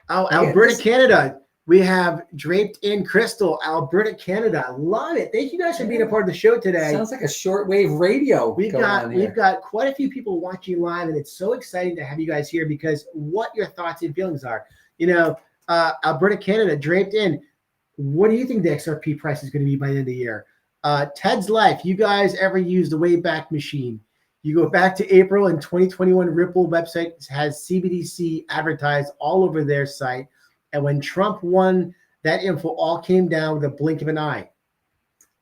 Alberta, Canada. We have Draped in Crystal, Alberta, Canada. Love it. Thank you guys for being a part of the show today. Sounds like a shortwave radio. We've got quite a few people watching live, and it's so exciting to have you guys here because what your thoughts and feelings are. You know, Alberta, Canada, Draped in. What do you think the XRP price is going to be by the end of the year? Ted's Life. You guys ever use the Wayback Machine? You go back to April and 2021 Ripple website has CBDC advertised all over their site. And when Trump won, that info all came down with a blink of an eye.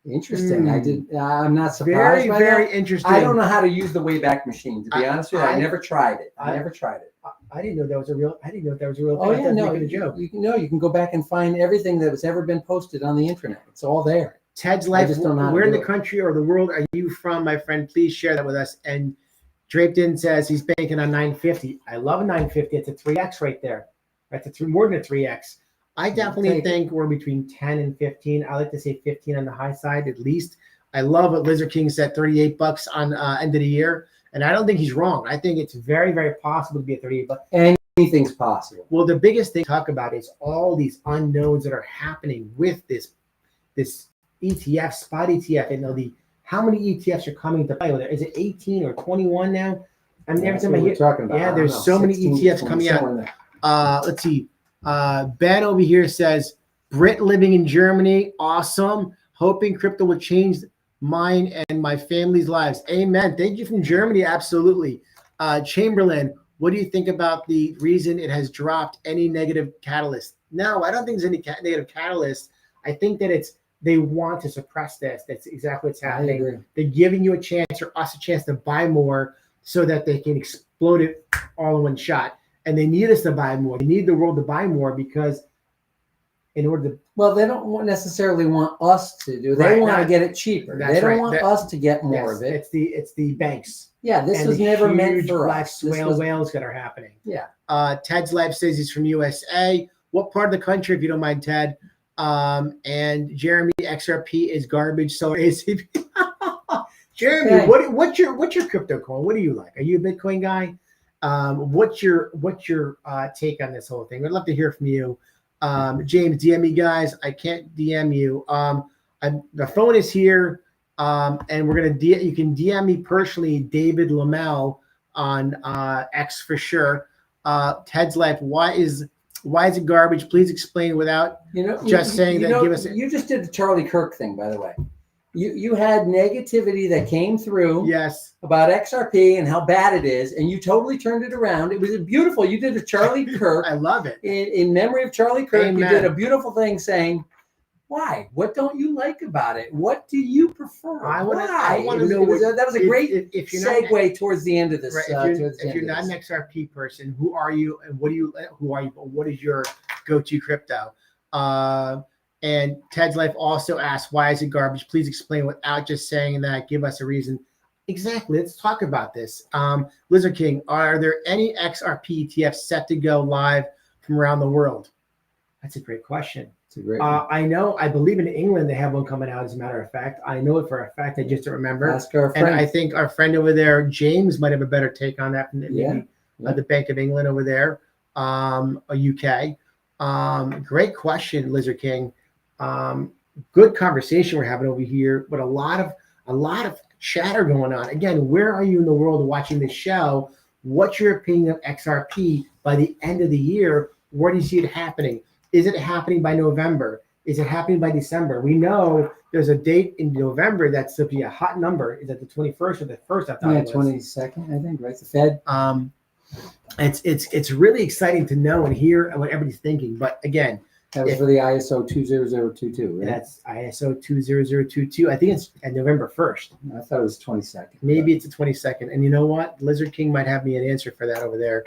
Interesting. I'm not surprised. Very interesting. I don't know how to use the Wayback Machine. To be honest with you, I never tried it. I didn't know that was a real. I didn't know that was a real. Oh I yeah, thought no, making a joke. you can go back and find everything that has ever been posted on the internet. It's all there. Ted's life. just don't know how to Where in do the it. country or the world are you from, my friend? Please share that with us. And Draped In says he's banking on 950. I love a 950. It's a 3x right there. That's more than a 3x. I definitely think we're between 10 and 15. I like to say 15 on the high side at least. I love what Lizard King said, $38 on end of the year. And I don't think he's wrong. I think it's very, very possible to be at 38 bucks. Anything's possible. Well, the biggest thing to talk about is all these unknowns that are happening with this ETF, spot ETF. And how many ETFs are coming to play with it? Is it 18 or 21 now? I mean, every time I hear talking about. Yeah, there's so many ETFs coming out. Let's see. Ben over here says, Brit living in Germany. Awesome. Hoping crypto will change mine and my family's lives. Amen. Thank you from Germany. Absolutely. Chamberlain, what do you think about the reason it has dropped? Any negative catalyst? No, I don't think there's any negative catalyst. I think that they want to suppress this. That's exactly what's happening. They're giving you a chance or us a chance to buy more so that they can explode it all in one shot. And they need us to buy more. They need the world to buy more because in order to... Well, they don't necessarily want us to do. They want to get it cheaper. They don't want us to get more of it. It's the banks. Yeah, this was never meant for us. Whales that are happening. Yeah. Ted's Life says he's from USA. What part of the country, if you don't mind, Ted? And Jeremy, XRP is garbage. So is he. Jeremy, what's your crypto coin? What do you like? Are you a Bitcoin guy? What's your take on this whole thing? I'd love to hear from you. James, DM me, guys. I can't DM you. The phone is here, and we're gonna you can DM me personally, David Lamel on X for sure. Ted's Life. Why is it garbage? Please explain without saying that. Give us. You just did the Charlie Kirk thing, by the way. You had negativity that came through about XRP and how bad it is, and you totally turned it around. It was beautiful. You did a Charlie Kirk. I love it. In memory of Charlie Kirk, Amen. You did a beautiful thing saying, why? What don't you like about it? What do you prefer? I want to know. That was a great segue towards the end of this. If you're not an XRP person, who are you and what is your go-to crypto? And Ted's Life also asks, why is it garbage? Please explain without just saying that. Give us a reason. Exactly. Let's talk about this. Lizard King, are there any XRP ETFs set to go live from around the world? That's a great question. It's a great I believe in England they have one coming out, as a matter of fact. I know it for a fact. I just don't remember. Ask our friend. And I think our friend over there, James, might have a better take on that from the Bank of England over there, UK. Great question, Lizard King. Good conversation we're having over here, but a lot of chatter going on. Again, where are you in the world watching this show? What's your opinion of XRP by the end of the year? Where do you see it happening? Is it happening by November? Is it happening by December? We know there's a date in November that's to be a hot number. Is it the 21st or the 1st? I thought it was 22nd, I think, right? The Fed. It's really exciting to know and hear what everybody's thinking. But again, that was for the ISO 20022, right? That's ISO 20022. I think it's at November 1st. I thought it was 22nd. Maybe it's the 22nd. And you know what? Lizard King might have me an answer for that over there.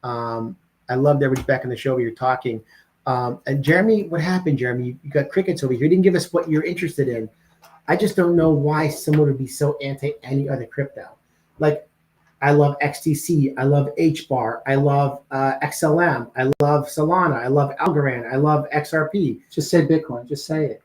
I loved everybody back in the show where you're talking. And Jeremy, what happened, Jeremy? You got crickets over here. You didn't give us what you're interested in. I just don't know why someone would be so anti any other crypto. Like, I love XTC. I love HBAR. I love XLM. I love Solana. I love Algorand. I love XRP. Just say Bitcoin. Just say it.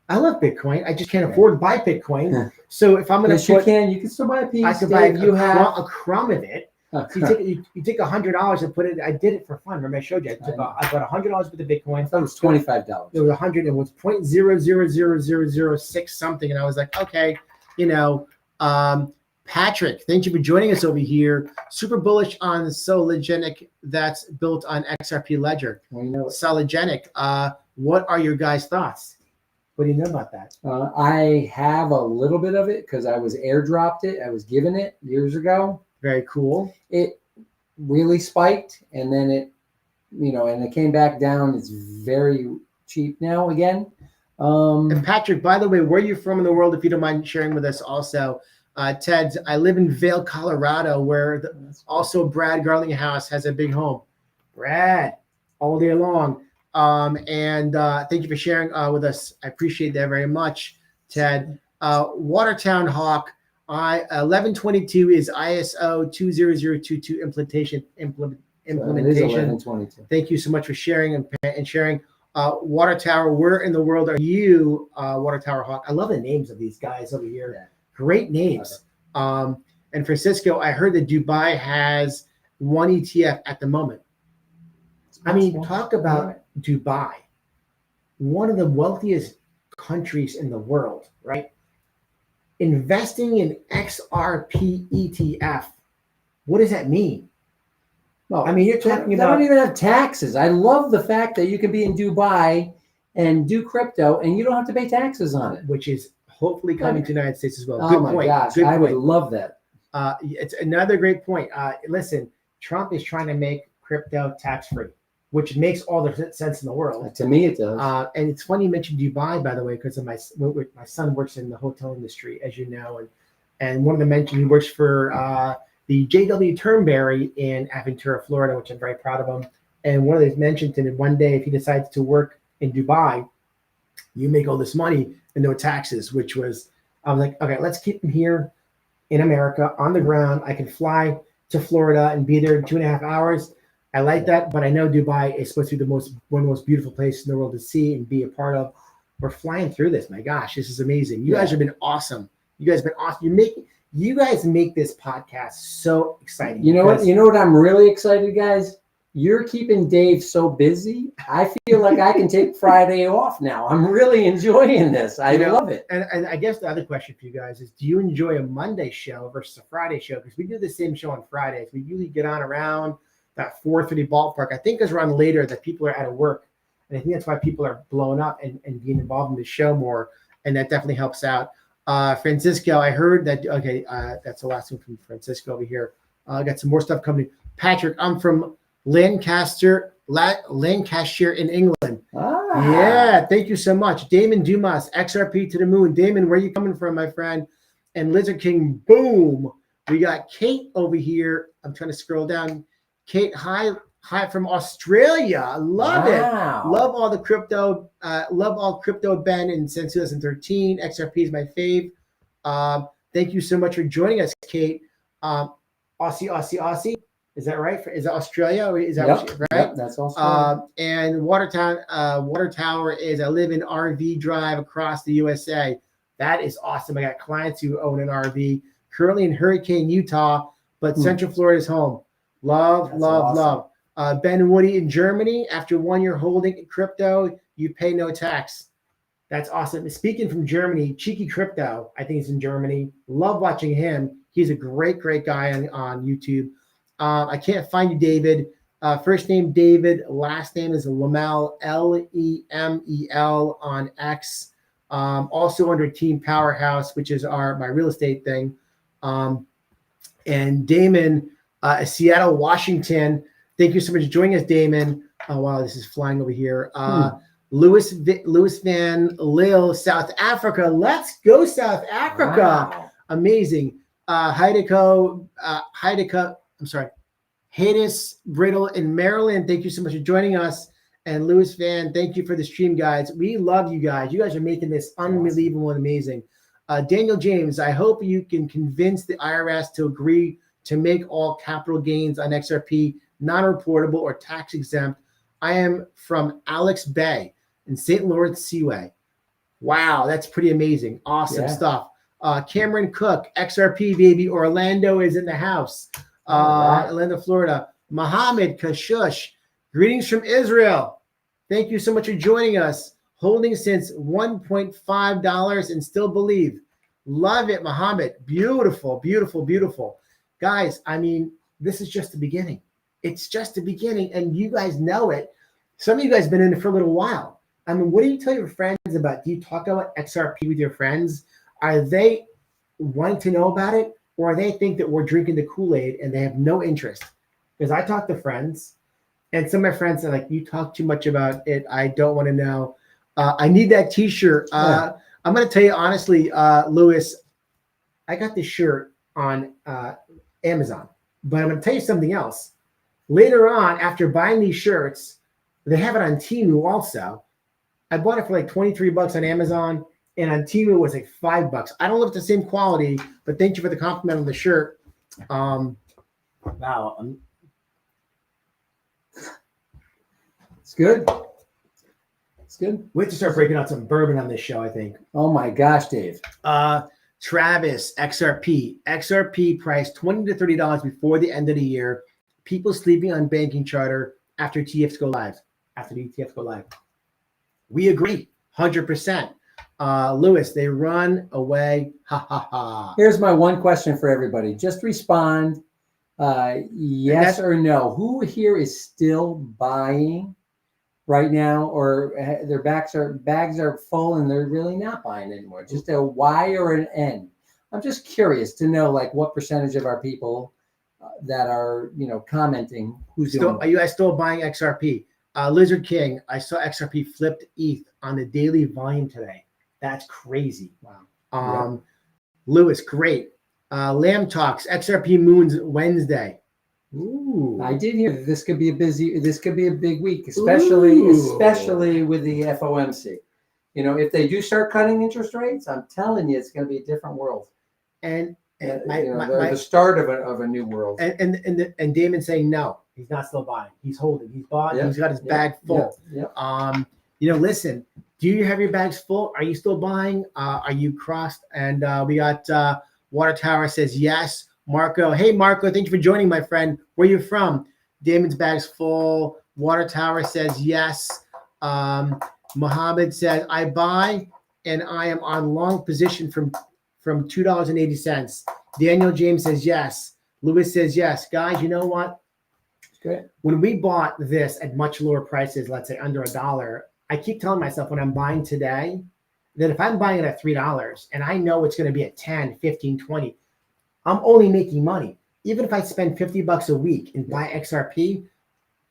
I love Bitcoin. I just can't afford to buy Bitcoin. So if I'm going to you can still buy a piece. I could buy a crumb of it. So you take $100 and put it. I did it for fun. Remember I showed you. I bought $100 with the Bitcoin. I thought it was $25. It was 100 and it was 0.000006 something. And I was like, okay, Patrick, thank you for joining us over here. Super bullish on Sologenic that's built on XRP Ledger. Sologenic. What are your guys' thoughts? What do you know about that? I have a little bit of it because I was airdropped it. I was given it years ago. Very cool. It really spiked and then it came back down. It's very cheap now again. And Patrick, by the way, where are you from in the world, if you don't mind sharing with us also? Ted, I live in Vail, Colorado, where also Brad Garlinghouse has a big home. Brad, all day long. And thank you for sharing with us. I appreciate that very much, Ted. Watertown Hawk, 1122 is ISO 20022 implementation. So it is 1122. Thank you so much for sharing and sharing. Water Tower, where in the world are you, Water Tower Hawk? I love the names of these guys over here. Yeah. Great names. And Francisco, I heard that Dubai has one ETF at the moment. I mean, talk about Dubai, one of the wealthiest countries in the world, right? Investing in XRP ETF. What does that mean? Well, I mean, you're talking about. They don't even have taxes. I love the fact that you can be in Dubai and do crypto and you don't have to pay taxes on it. Which is hopefully coming to the United States as well. Oh my gosh, I would love that. It's another great point. Listen, Trump is trying to make crypto tax-free, which makes all the sense in the world. To me, it does. And it's funny you mentioned Dubai, by the way, because of my son works in the hotel industry, as you know, and one of the mentioned he works for the J.W. Turnberry in Aventura, Florida, which I'm very proud of him. And one of these mentioned to me one day, if he decides to work in Dubai, you make all this money and no taxes, which was, I was like, okay, let's keep him here in America on the ground. I can fly to Florida and be there in 2.5 hours. I like that, but I know Dubai is supposed to be one of the most beautiful places in the world to see and be a part of. We're flying through this. My gosh, this is amazing. You guys have been awesome. You guys have been awesome. You guys make this podcast so exciting. You know what? You know what I'm really excited, guys? You're keeping Dave so busy. I feel like I can take Friday off now. I'm really enjoying this. I love it. And I guess the other question for you guys is, do you enjoy a Monday show versus a Friday show? Because we do the same show on Fridays. We usually get on around that 4:30 ballpark. I think it's around later that people are out of work. And I think that's why people are blowing up and being involved in the show more. And that definitely helps out. Francisco, I heard that. Okay, that's the last one from Francisco over here. I got some more stuff coming. Patrick, I'm from Lancaster in England. Yeah, thank you so much. Damon Dumas, XRP to the moon. Damon, where are you coming from, my friend? And Lizard King, boom. We got Kate over here. I'm trying to scroll down. Kate, hi from Australia. I love it. Love all the crypto. Love all crypto, Ben, and since 2013. XRP is my fave. Thank you so much for joining us, Kate. Aussie. Is that right? Is that Australia? Or is that right? Yep, that's Australia. And Water Tower is I live in RV drive across the USA. That is awesome. I got clients who own an RV. Currently in Hurricane, Utah, but Central Florida is home. Love. Ben and Woody in Germany. After 1 year holding crypto, you pay no tax. That's awesome. Speaking from Germany, Cheeky Crypto, I think he's in Germany. Love watching him. He's a great guy on YouTube. I can't find you, David. First name David, last name is Lemel, Lemel on X. Also under Team Powerhouse, which is my real estate thing. And Damon, Seattle, Washington. Thank you so much for joining us, Damon. Oh wow, this is flying over here. Louis Van Lille, South Africa. Let's go, South Africa. Wow. Amazing. Haydes Brittle in Maryland. Thank you so much for joining us. And Louis Van, thank you for the stream, guys. We love you guys. You guys are making this unbelievable and amazing. Daniel James, I hope you can convince the IRS to agree to make all capital gains on XRP non-reportable or tax exempt. I am from Alex Bay in St. Lawrence Seaway. Wow, that's pretty amazing. Awesome stuff. Cameron Cook, XRP baby, Orlando is in the house. Orlando, Florida. Mohammed Kashush, greetings from Israel. Thank you so much for joining us. Holding since $1.5 and still believe. Love it, Mohammed. Beautiful. Guys, I mean, this is just the beginning. It's just the beginning, and you guys know it. Some of you guys have been in it for a little while. I mean, what do you tell your friends about? Do you talk about XRP with your friends? Are they wanting to know about it, or they think that we're drinking the Kool-Aid and they have no interest? Because I talk to friends, and some of my friends are like, you talk too much about it. I don't want to know. I need that T-shirt. I'm going to tell you honestly, Louis, I got this shirt on Amazon, but I'm going to tell you something else. Later on, after buying these shirts, they have it on Temu also. I bought it for like $23 on Amazon, and on Temu it was like $5. I don't know if it's the same quality, but thank you for the compliment on the shirt. Wow. It's good. It's good. We have to start breaking out some bourbon on this show, I think. Oh my gosh, Dave. Travis, XRP. XRP priced $20 to $30 before the end of the year. People sleeping on banking charter after ETFs go live. After the ETFs go live. We agree, 100%. Lewis, they run away. Ha ha ha. Here's my one question for everybody. Just respond yes or no. Who here is still buying right now, or their bags are full and they're really not buying anymore? Just a Y or an N. I'm just curious to know, like, what percentage of our people that are, commenting who's still, are you guys still buying XRP? Lizard King, I saw XRP flipped ETH on the daily volume today. That's crazy. Wow. Yep. Lewis, great. Lamb Talks, XRP moons Wednesday. Ooh. I did hear that this could be a big week, especially with the FOMC. If they do start cutting interest rates, I'm telling you, it's going to be a different world. And the start of a new world. And Damon saying no, he's not still buying. He's holding. He's bought. Yep. He's got his bag full. Yep. Listen. Do you have your bags full? Are you still buying? Are you crossed? And we got Water Tower says yes. Marco, hey Marco, thank you for joining, my friend. Where are you from? Damon's bag's full. Water Tower says yes. Mohammed says I buy, and I am on long position from $2.80. Daniel James says yes. Lewis says yes. Guys, you know what? Good. When we bought this at much lower prices, let's say under $1, I keep telling myself when I'm buying today that if I'm buying it at $3 and I know it's going to be at 10, 15, 20, I'm only making money. Even if I spend $50 a week and buy XRP,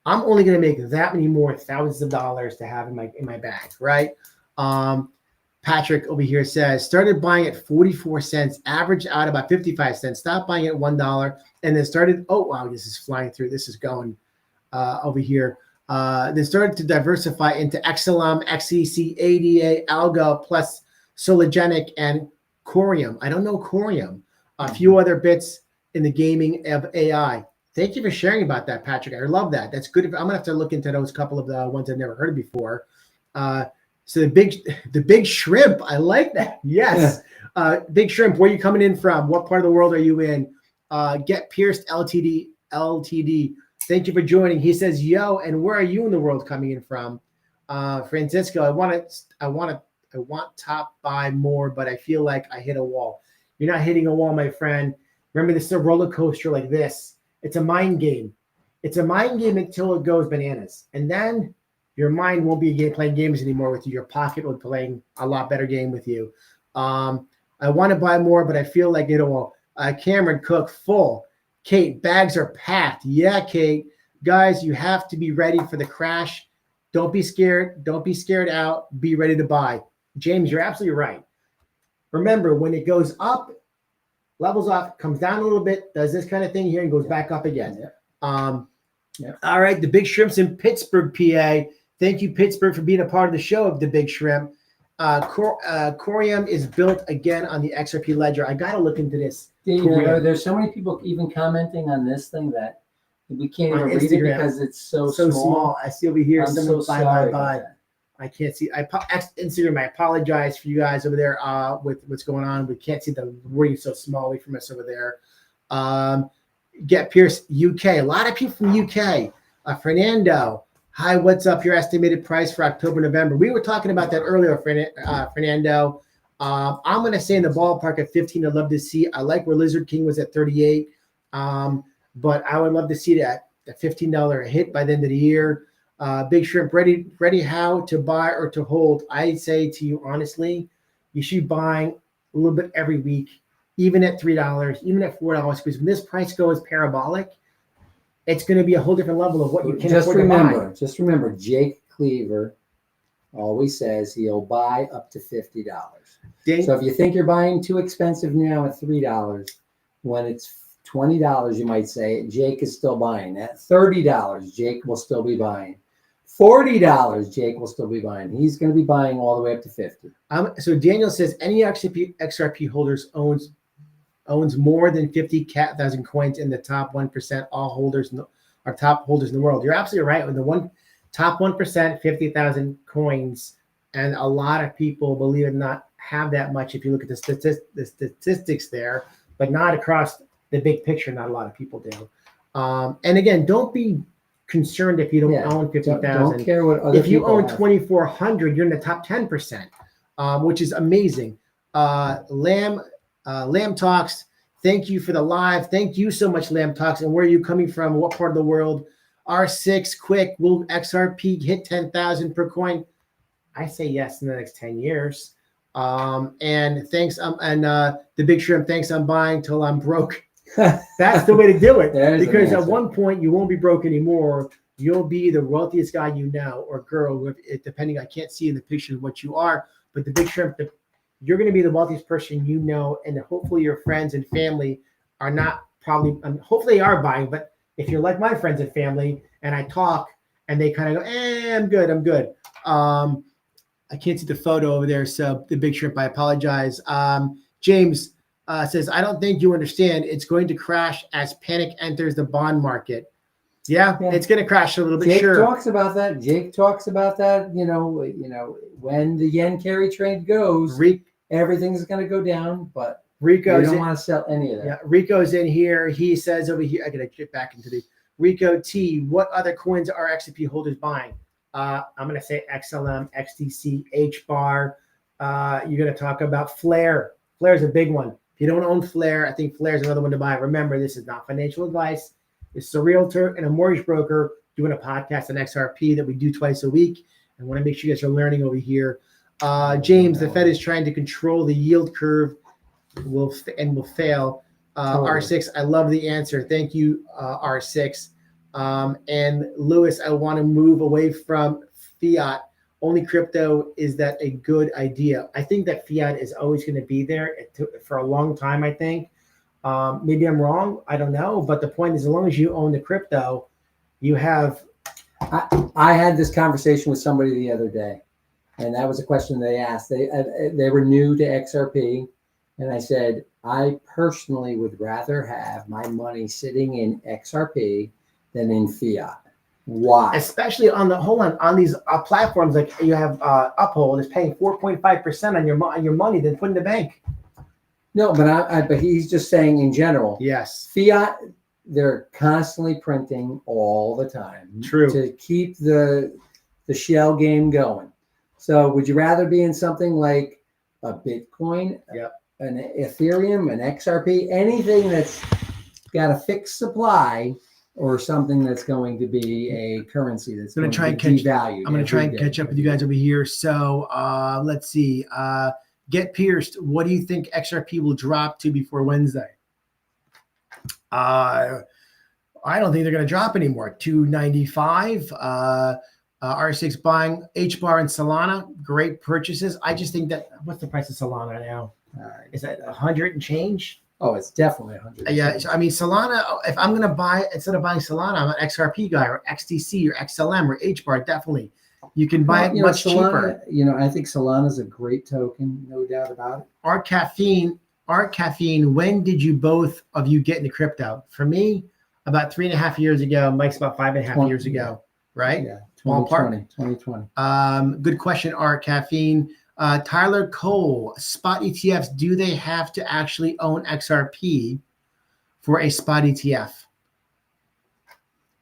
I'm only going to make that many more thousands of dollars to have in my bag, right? Patrick over here says, started buying at 44 cents, averaged out about 55 cents, stopped buying at $1, and then started, oh, wow, this is flying through. This is going over here. They started to diversify into XLM, XEC, ADA, Algo, plus Sologenic, and Corium. I don't know Corium. A few other bits in the gaming of AI. Thank you for sharing about that, Patrick. I love that. That's good. I'm going to have to look into those couple of the ones I've never heard of before. So the big shrimp. I like that. Yes. Yeah. Big shrimp. Where are you coming in from? What part of the world are you in? Get Pierced LTD. Thank you for joining. He says, yo, and where are you in the world coming in from? Francisco, I want top buy more, but I feel like I hit a wall. You're not hitting a wall, my friend. Remember, this is a roller coaster like this. It's a mind game. It's a mind game until it goes bananas. And then your mind won't be playing games anymore with you. Your pocket will be playing a lot better game with you. I want to buy more, but I feel like it will. Cameron Cook, full. Kate, bags are packed. Yeah, Kate. Guys, you have to be ready for the crash. Don't be scared. Don't be scared out. Be ready to buy. James, you're absolutely right. Remember, when it goes up, levels off, comes down a little bit, does this kind of thing here, and goes back up again. All right, the Big Shrimps in Pittsburgh, PA. Thank you, Pittsburgh, for being a part of the show of the Big Shrimp. Corium is built again on the XRP ledger. I got to look into this. There's so many people even commenting on this thing that we can't even read it because it's so small. I see over here. I'm so sorry. Bye. I can't see. Instagram, I apologize for you guys over there with what's going on. We can't see the wording so small away from us over there. Get Pierce, UK. A lot of people from UK. Fernando. Hi, what's up? Your estimated price for October, November. We were talking about that earlier, Fernando. I'm going to say in the ballpark at 15. I'd love to see. I like where Lizard King was at 38. But I would love to see that $15 hit by the end of the year. Big Shrimp, ready how to buy or to hold. I say to you, honestly, you should be buying a little bit every week, even at $3, even at $4, because when this price goes parabolic, it's going to be a whole different level of what you can afford to buy. Just remember, Jake Cleaver always says he'll buy up to $50. Dan- So if you think you're buying too expensive now at $3, when it's $20, you might say, Jake is still buying. At $30, Jake will still be buying. $40, Jake will still be buying. He's going to be buying all the way up to $50. So Daniel says any XRP holders owns more than 50,000 coins in the top 1%. All holders are top holders in the world. You're absolutely right. With the top 1%, 50,000 coins, and a lot of people, believe it or not, have that much. If you look at the statistics there, but not across the big picture. Not a lot of people do. And again, don't be concerned if you don't own 50,000. Don't care what other if you people own have. 2,400, you're in the top 10%, which is amazing. Lamb Talks, thank you for the live. Thank you so much, Lamb Talks. And where are you coming from? What part of the world? R6, quick. Will XRP hit 10,000 per coin? I say yes in the next 10 years. And thanks. The Big Shrimp, thanks. I'm buying till I'm broke. That's the way to do it. Because at one point you won't be broke anymore. You'll be the wealthiest guy you know, or girl, depending. I can't see in the picture what you are, but the Big Shrimp, you're going to be the wealthiest person you know, and hopefully your friends and family are not probably. Hopefully they are buying, but if you're like my friends and family, and I talk, and they kind of go, I'm good. I can't see the photo over there, so the Big Shrimp, I apologize. James says, I don't think you understand. It's going to crash as panic enters the bond market. Yeah. It's going to crash a little bit. Jake sure. talks about that. You know, when the yen carry trade goes, everything's going to go down. But Rico don't want to sell any of that. Yeah, Rico's in here. He says over here, I got to get back into the Rico T. What other coins are XRP holders buying? I'm going to say XLM, XTC, HBAR. You're going to talk about Flare. Flare is a big one. If you don't own Flare, I think Flare is another one to buy. Remember, this is not financial advice. This is a realtor and a mortgage broker doing a podcast on XRP that we do twice a week. I want to make sure you guys are learning over here. James, the Fed is trying to control the yield curve will fail. R6, I love the answer. Thank you, R6. And Lewis, I want to move away from fiat. Only crypto. Is that a good idea? I think that fiat is always going to be there for a long time, I think. Maybe I'm wrong. I don't know. But the point is, as long as you own the crypto, you have. I had this conversation with somebody the other day, and that was a question they asked. They were new to XRP, and I said, I personally would rather have my money sitting in XRP than in fiat. Why? Especially on these platforms, like you have Uphold is paying 4.5% on your money than put in the bank. No, but he's just saying in general. Yes. Fiat, they're constantly printing all the time. True. To keep the shell game going. So would you rather be in something like a Bitcoin, an Ethereum, an XRP, anything that's got a fixed supply, or something that's going to be a currency that's going to try and devalue? I'm going to try and catch up with you guys over here. So let's see. Get Pierced. What do you think XRP will drop to before Wednesday? I don't think they're going to drop anymore. 295. R6 buying HBAR and Solana. Great purchases. I just think that what's the price of Solana now? Is that 100 and change? Oh, it's definitely 100. Yeah, I mean Solana. If I'm going to buy, instead of buying Solana, I'm an XRP guy or XTC or XLM or HBAR. Definitely, you can buy it much cheaper. I think Solana is a great token, no doubt about it. Art Caffeine. When did you both of you get into crypto? For me, about 3.5 years ago. Mike's about 5.5 years ago, right? Yeah, 2020. Good question, Art Caffeine. Tyler Cole, spot ETFs, do they have to actually own XRP for a spot ETF?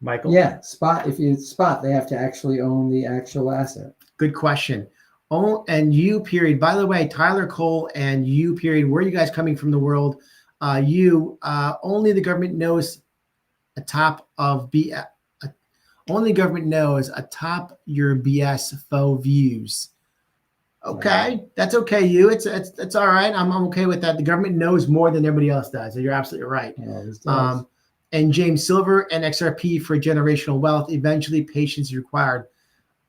Michael? Yeah, spot. If you spot, they have to actually own the actual asset. Good question. Oh, and you period. By the way, Tyler Cole and you period. Where are you guys coming from the world? Only the government knows atop of BS. Only government knows atop your BS faux views. Okay, that's okay. It's all right. I'm okay with that. The government knows more than everybody else does. So you're absolutely right. Yeah, and James, silver and XRP for generational wealth. Eventually, patience is required.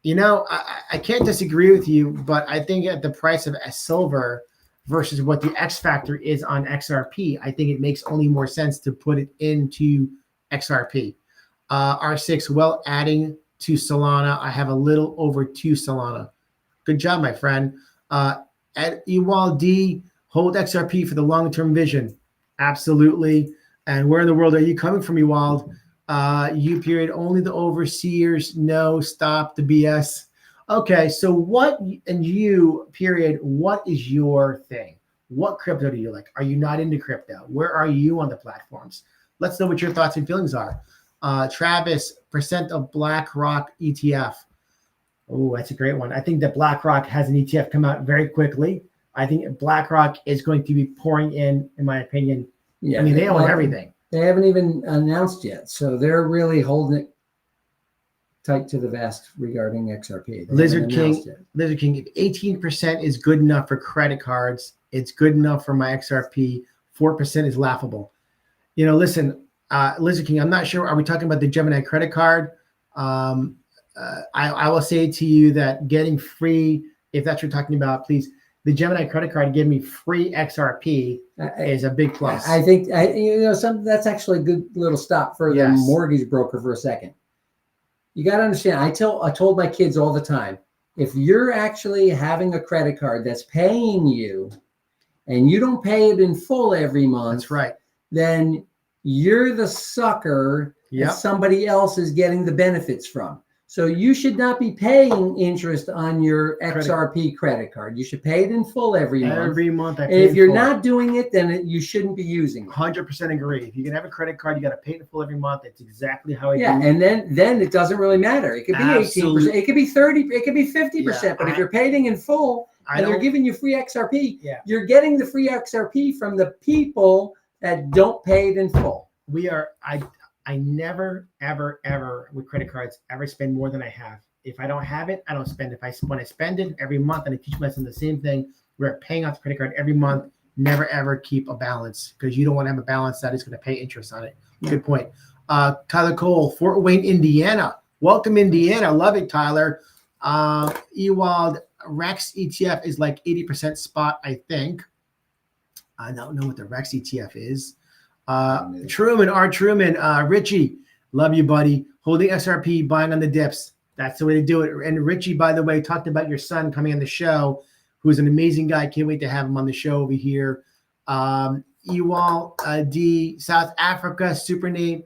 I can't disagree with you, but I think at the price of a silver versus what the X factor is on XRP, I think it makes only more sense to put it into XRP. R6, well, adding to Solana. I have a little over 2 Solana. Good job, my friend. At Ewald D, hold XRP for the long-term vision. Absolutely. And where in the world are you coming from, Ewald? U period, only the overseers. No, stop the BS. Okay, so what, and you period, what is your thing? What crypto do you like? Are you not into crypto? Where are you on the platforms? Let's know what your thoughts and feelings are. Travis, percent of BlackRock ETF. Oh, that's a great one. I think that BlackRock has an ETF come out very quickly. I think BlackRock is going to be pouring in my opinion. Yeah, I mean, they own everything. They haven't even announced yet, so they're really holding it tight to the vest regarding XRP. Lizard King, if 18% is good enough for credit cards, it's good enough for my XRP. 4% is laughable. Listen, Lizard King, I'm not sure. Are we talking about the Gemini credit card? I will say to you that getting free, if that's what you're talking about, please. The Gemini credit card gave me free XRP is a big plus. I think that's actually a good little stop for the mortgage broker for a second. You got to understand. I told my kids all the time, if you're actually having a credit card that's paying you, and you don't pay it in full every month, that's right. Then you're the sucker that somebody else is getting the benefits from. So you should not be paying interest on your XRP credit card. You should pay it in full every month. Every month. And if you're not doing it, then you shouldn't be using it. 100% agree. If you can have a credit card, you got to pay it in full every month. That's exactly how I do. Yeah, and then it doesn't really matter. It could be 18%. It could be 30%. It could be 50%. But if you're paying in full and they're giving you free XRP, you're getting the free XRP from the people that don't pay it in full. I never, ever, ever with credit cards ever spend more than I have. If I don't have it, I don't spend it. When I spend it every month, and I teach myself the same thing, we're paying off the credit card every month. Never, ever keep a balance because you don't want to have a balance that is going to pay interest on it. Yeah. Good point. Tyler Cole, Fort Wayne, Indiana. Welcome, Indiana. Love it, Tyler. Ewald, Rex ETF is like 80% spot, I think. I don't know what the Rex ETF is. Truman, Richie, love you, buddy. Holding XRP, buying on the dips. That's the way to do it. And Richie, by the way, talked about your son coming on the show, who's an amazing guy. Can't wait to have him on the show over here. Ewald D, South Africa, surname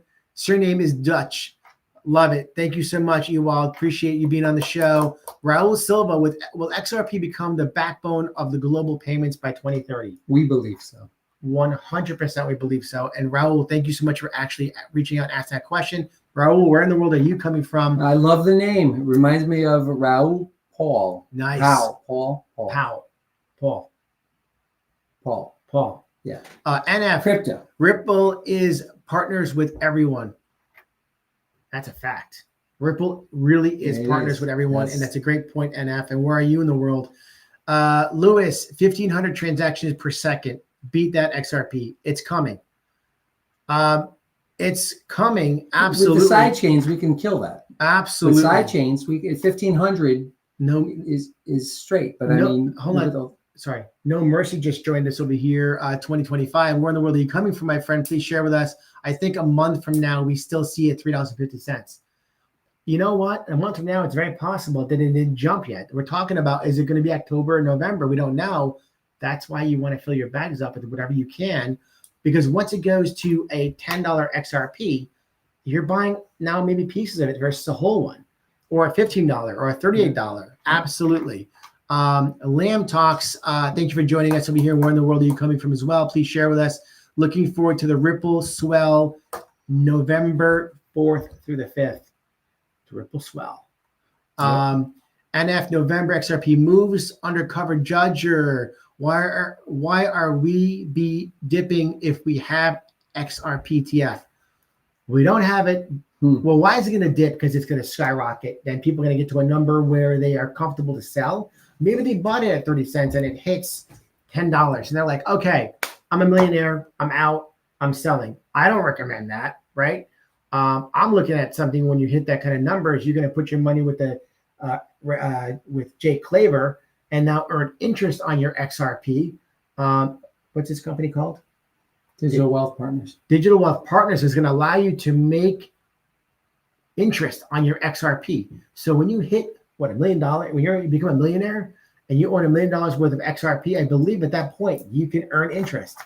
is Dutch. Love it. Thank you so much, Ewald. Appreciate you being on the show. Raul Silva, will XRP become the backbone of the global payments by 2030? We believe so. 100% we believe so. And Raul, thank you so much for actually reaching out and asking that question. Raul, where in the world are you coming from? I love the name. It reminds me of Raul Paul. Nice. Paul. Yeah. NF. Crypto. Ripple is partners with everyone. That's a fact. Ripple really is partners with everyone. Yes. And that's a great point, NF. And where are you in the world? Lewis, 1,500 transactions per second. Beat that XRP. It's coming. It's coming. Absolutely. With the side chains, we can kill that. Absolutely. With side chains, 1,500 is straight. But no, I mean, hold on. Sorry. No Mercy just joined us over here. 2025. Where in the world are you coming from, my friend? Please share with us. I think a month from now, we still see it $3.50. You know what? A month from now, it's very possible that it didn't jump yet. We're talking about, is it going to be October or November? We don't know. That's why you want to fill your bags up with whatever you can, because once it goes to a $10 XRP, you're buying now maybe pieces of it versus a whole one, or a $15 or a $38. Absolutely. Lamb Talks, thank you for joining us over here. Where in the world are you coming from as well? Please share with us. Looking forward to the Ripple Swell November 4th through the 5th. The Ripple Swell. NF November XRP moves undercover judger. Why are we be dipping if we have XRP ETF? We don't have it. Well, why is it going to dip? Because it's going to skyrocket. Then people are going to get to a number where they are comfortable to sell. Maybe they bought it at 30 cents and it hits $10. And they're like, okay, I'm a millionaire. I'm out. I'm selling. I don't recommend that, right? I'm looking at something when you hit that kind of numbers, you're going to put your money with the Jake Claver and now earn interest on your XRP. What's this company called? Digital Wealth Partners. Digital Wealth Partners is going to allow you to make interest on your XRP. So when you hit $1 million, when you become a millionaire and you own $1 million worth of XRP, I believe at that point you can earn interest.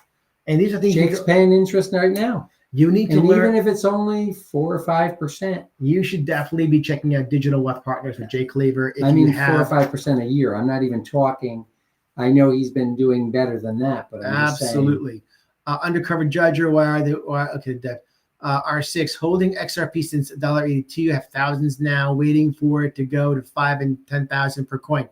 And these are things Jake's paying interest right now. You need to learn. Even if it's only 4 or 5%, you should definitely be checking out Digital Wealth Partners with Jake Claver. 4 or 5% a year. I'm not even talking. I know he's been doing better than that, but I'm absolutely. Undercover Judger, R6 holding XRP since $1.82. You have thousands now waiting for it to go to 5 and 10,000 per coin.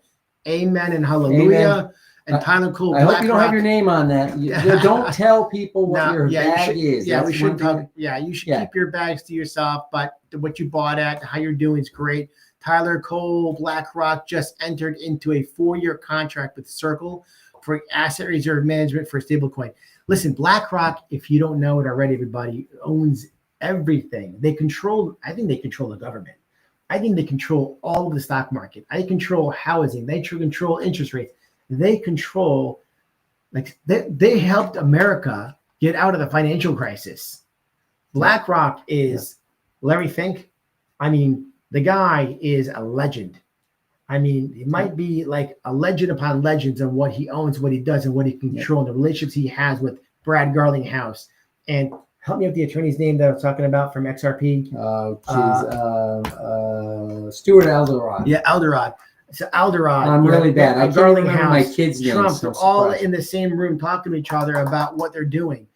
Amen and hallelujah. Amen. And Tyler Cole. I hope you don't have your name on that. Don't tell people what your bag is. Yeah, we should talk. Yeah, you should keep your bags to yourself. But what you bought at, how you're doing is great. Tyler Cole, BlackRock just entered into a 4-year contract with Circle for asset reserve management for stablecoin. Listen, BlackRock, if you don't know it already, everybody owns everything. They control. I think they control the government. I think they control all of the stock market. They control housing. They control interest rates. They control, they helped America get out of the financial crisis. BlackRock is Larry Fink. I mean, the guy is a legend. I mean, he might be like a legend upon legends on what he owns, what he does, and what he can control, and the relationships he has with Brad Garlinghouse. And help me with the attorney's name that I was talking about from XRP. Stuart Alderod. Yeah, Alderod. So Alderod. I'm really bad. I can't remember my kids' names. Trump, they're all in the same room talking to each other about what they're doing.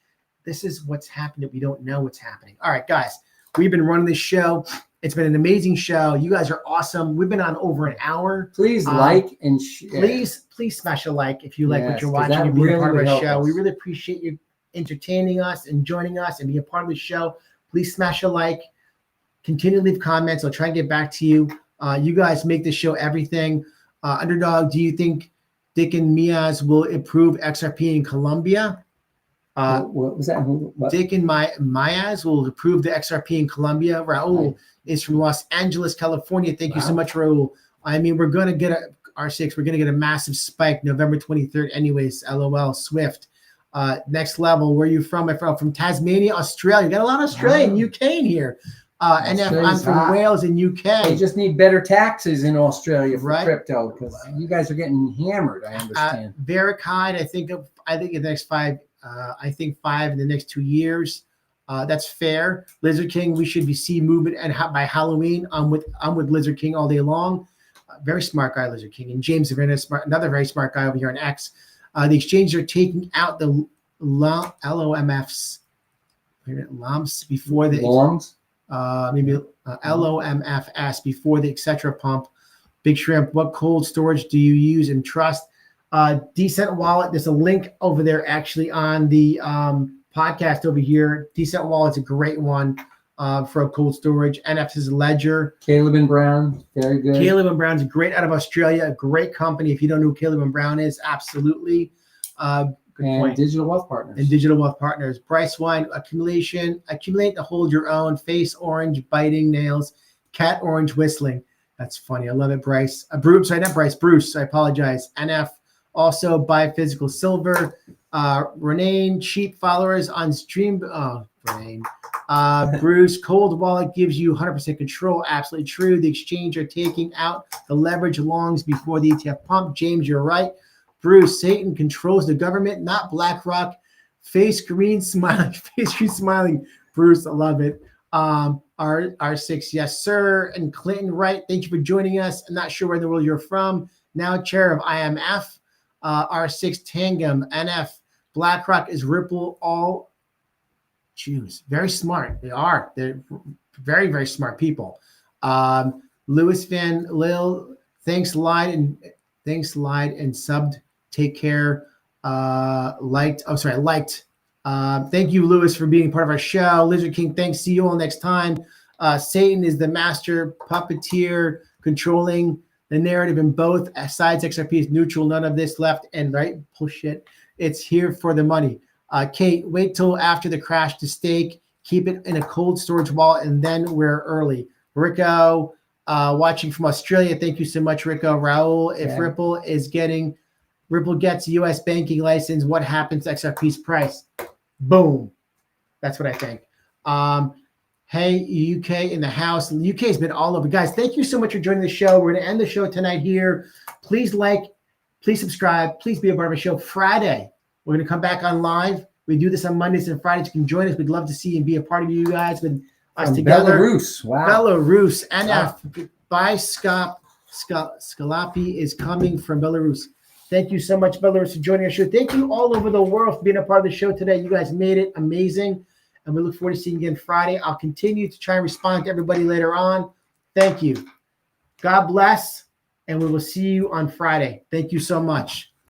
This is what's happening. We don't know what's happening. All right, guys, we've been running this show. It's been an amazing show. You guys are awesome. We've been on over an hour. Please like and share. Please smash a like if you like what you're watching and being part of our show. We really appreciate you entertaining us and joining us and being a part of the show. Please smash a like. Continue to leave comments. I'll try and get back to you. You guys make this show everything. Underdog, do you think Dick and Miaz will improve XRP in Colombia? What was that? What? Dick and Miaz will approve the XRP in Colombia. Raul is from Los Angeles, California. Thank you so much, Raul. I mean, we're going to get R6. We're going to get a massive spike November 23rd anyways. LOL, Swift. Next level. Where are you from? I'm from Tasmania, Australia. Got a lot of Australian, UK in here. And I'm from Wales in UK. They just need better taxes in Australia for crypto because you guys are getting hammered. I understand. Veracide, I think in the next 5. I think 5 in the next 2 years. That's fair. Lizard King, we should be seeing movement and by Halloween. I'm with Lizard King all day long. Very smart guy, Lizard King. And James another very smart guy over here on X. The exchanges are taking out the LOMFs. LOMs before the longs. LOMFS before the etc. pump. Big Shrimp, what cold storage do you use and trust? Decent Wallet, there's a link over there actually on the podcast over here. Decent Wallet's a great one for a cold storage. NF's Ledger. Caleb and Brown, very good. Caleb and Brown's great out of Australia, a great company. If you don't know who Caleb and Brown is, absolutely. Good point. Digital Wealth Partners. And Digital Wealth Partners. Bryce Wine, accumulate to hold your own. Face orange, biting nails. Cat orange whistling. That's funny. I love it, Bryce. Bruce, sorry, not Bryce. Bruce, I apologize. NF. Also buy physical silver. Renane, cheap followers on stream. Oh, Renane. Bruce, cold wallet gives you 100% control. Absolutely true. The exchange are taking out the leverage longs before the ETF pump. James, you're right. Bruce, Satan controls the government, not BlackRock. Face green smiling. Bruce, I love it. R6, yes, sir. And Clinton, right. Thank you for joining us. I'm not sure where in the world you're from. Now chair of IMF. R6, Tangam, NF. BlackRock is Ripple, all Jews. Very smart. They are. They're very, very smart people. Louis Van Lil, thanks, lied and subbed. Take care. Liked. Thank you, Louis, for being part of our show. Lizard King, thanks. See you all next time. Satan is the master puppeteer controlling the narrative in both sides. XRP is neutral. None of this left and right. Bullshit. It's here for the money. Kate, wait till after the crash to stake. Keep it in a cold storage wallet, and then we're early. Rico, watching from Australia. Thank you so much, Rico. Raul, if Okay. Ripple gets U.S. banking license, what happens to XRP's price? Boom. That's what I think. Hey, UK in the house. The UK has been all over. Guys, thank you so much for joining the show. We're going to end the show tonight here. Please please subscribe. Please be a part of the show. Friday, we're going to come back on live. We do this on Mondays and Fridays. You can join us. We'd love to see you and be a part of you guys with us From together. Belarus. Wow. Belarus. NF Wow. by Scalapi is coming from Belarus. Thank you so much, Belarus, for joining our show. Thank you all over the world for being a part of the show today. You guys made it amazing. And we look forward to seeing you again Friday. I'll continue to try and respond to everybody later on. Thank you. God bless. And we will see you on Friday. Thank you so much.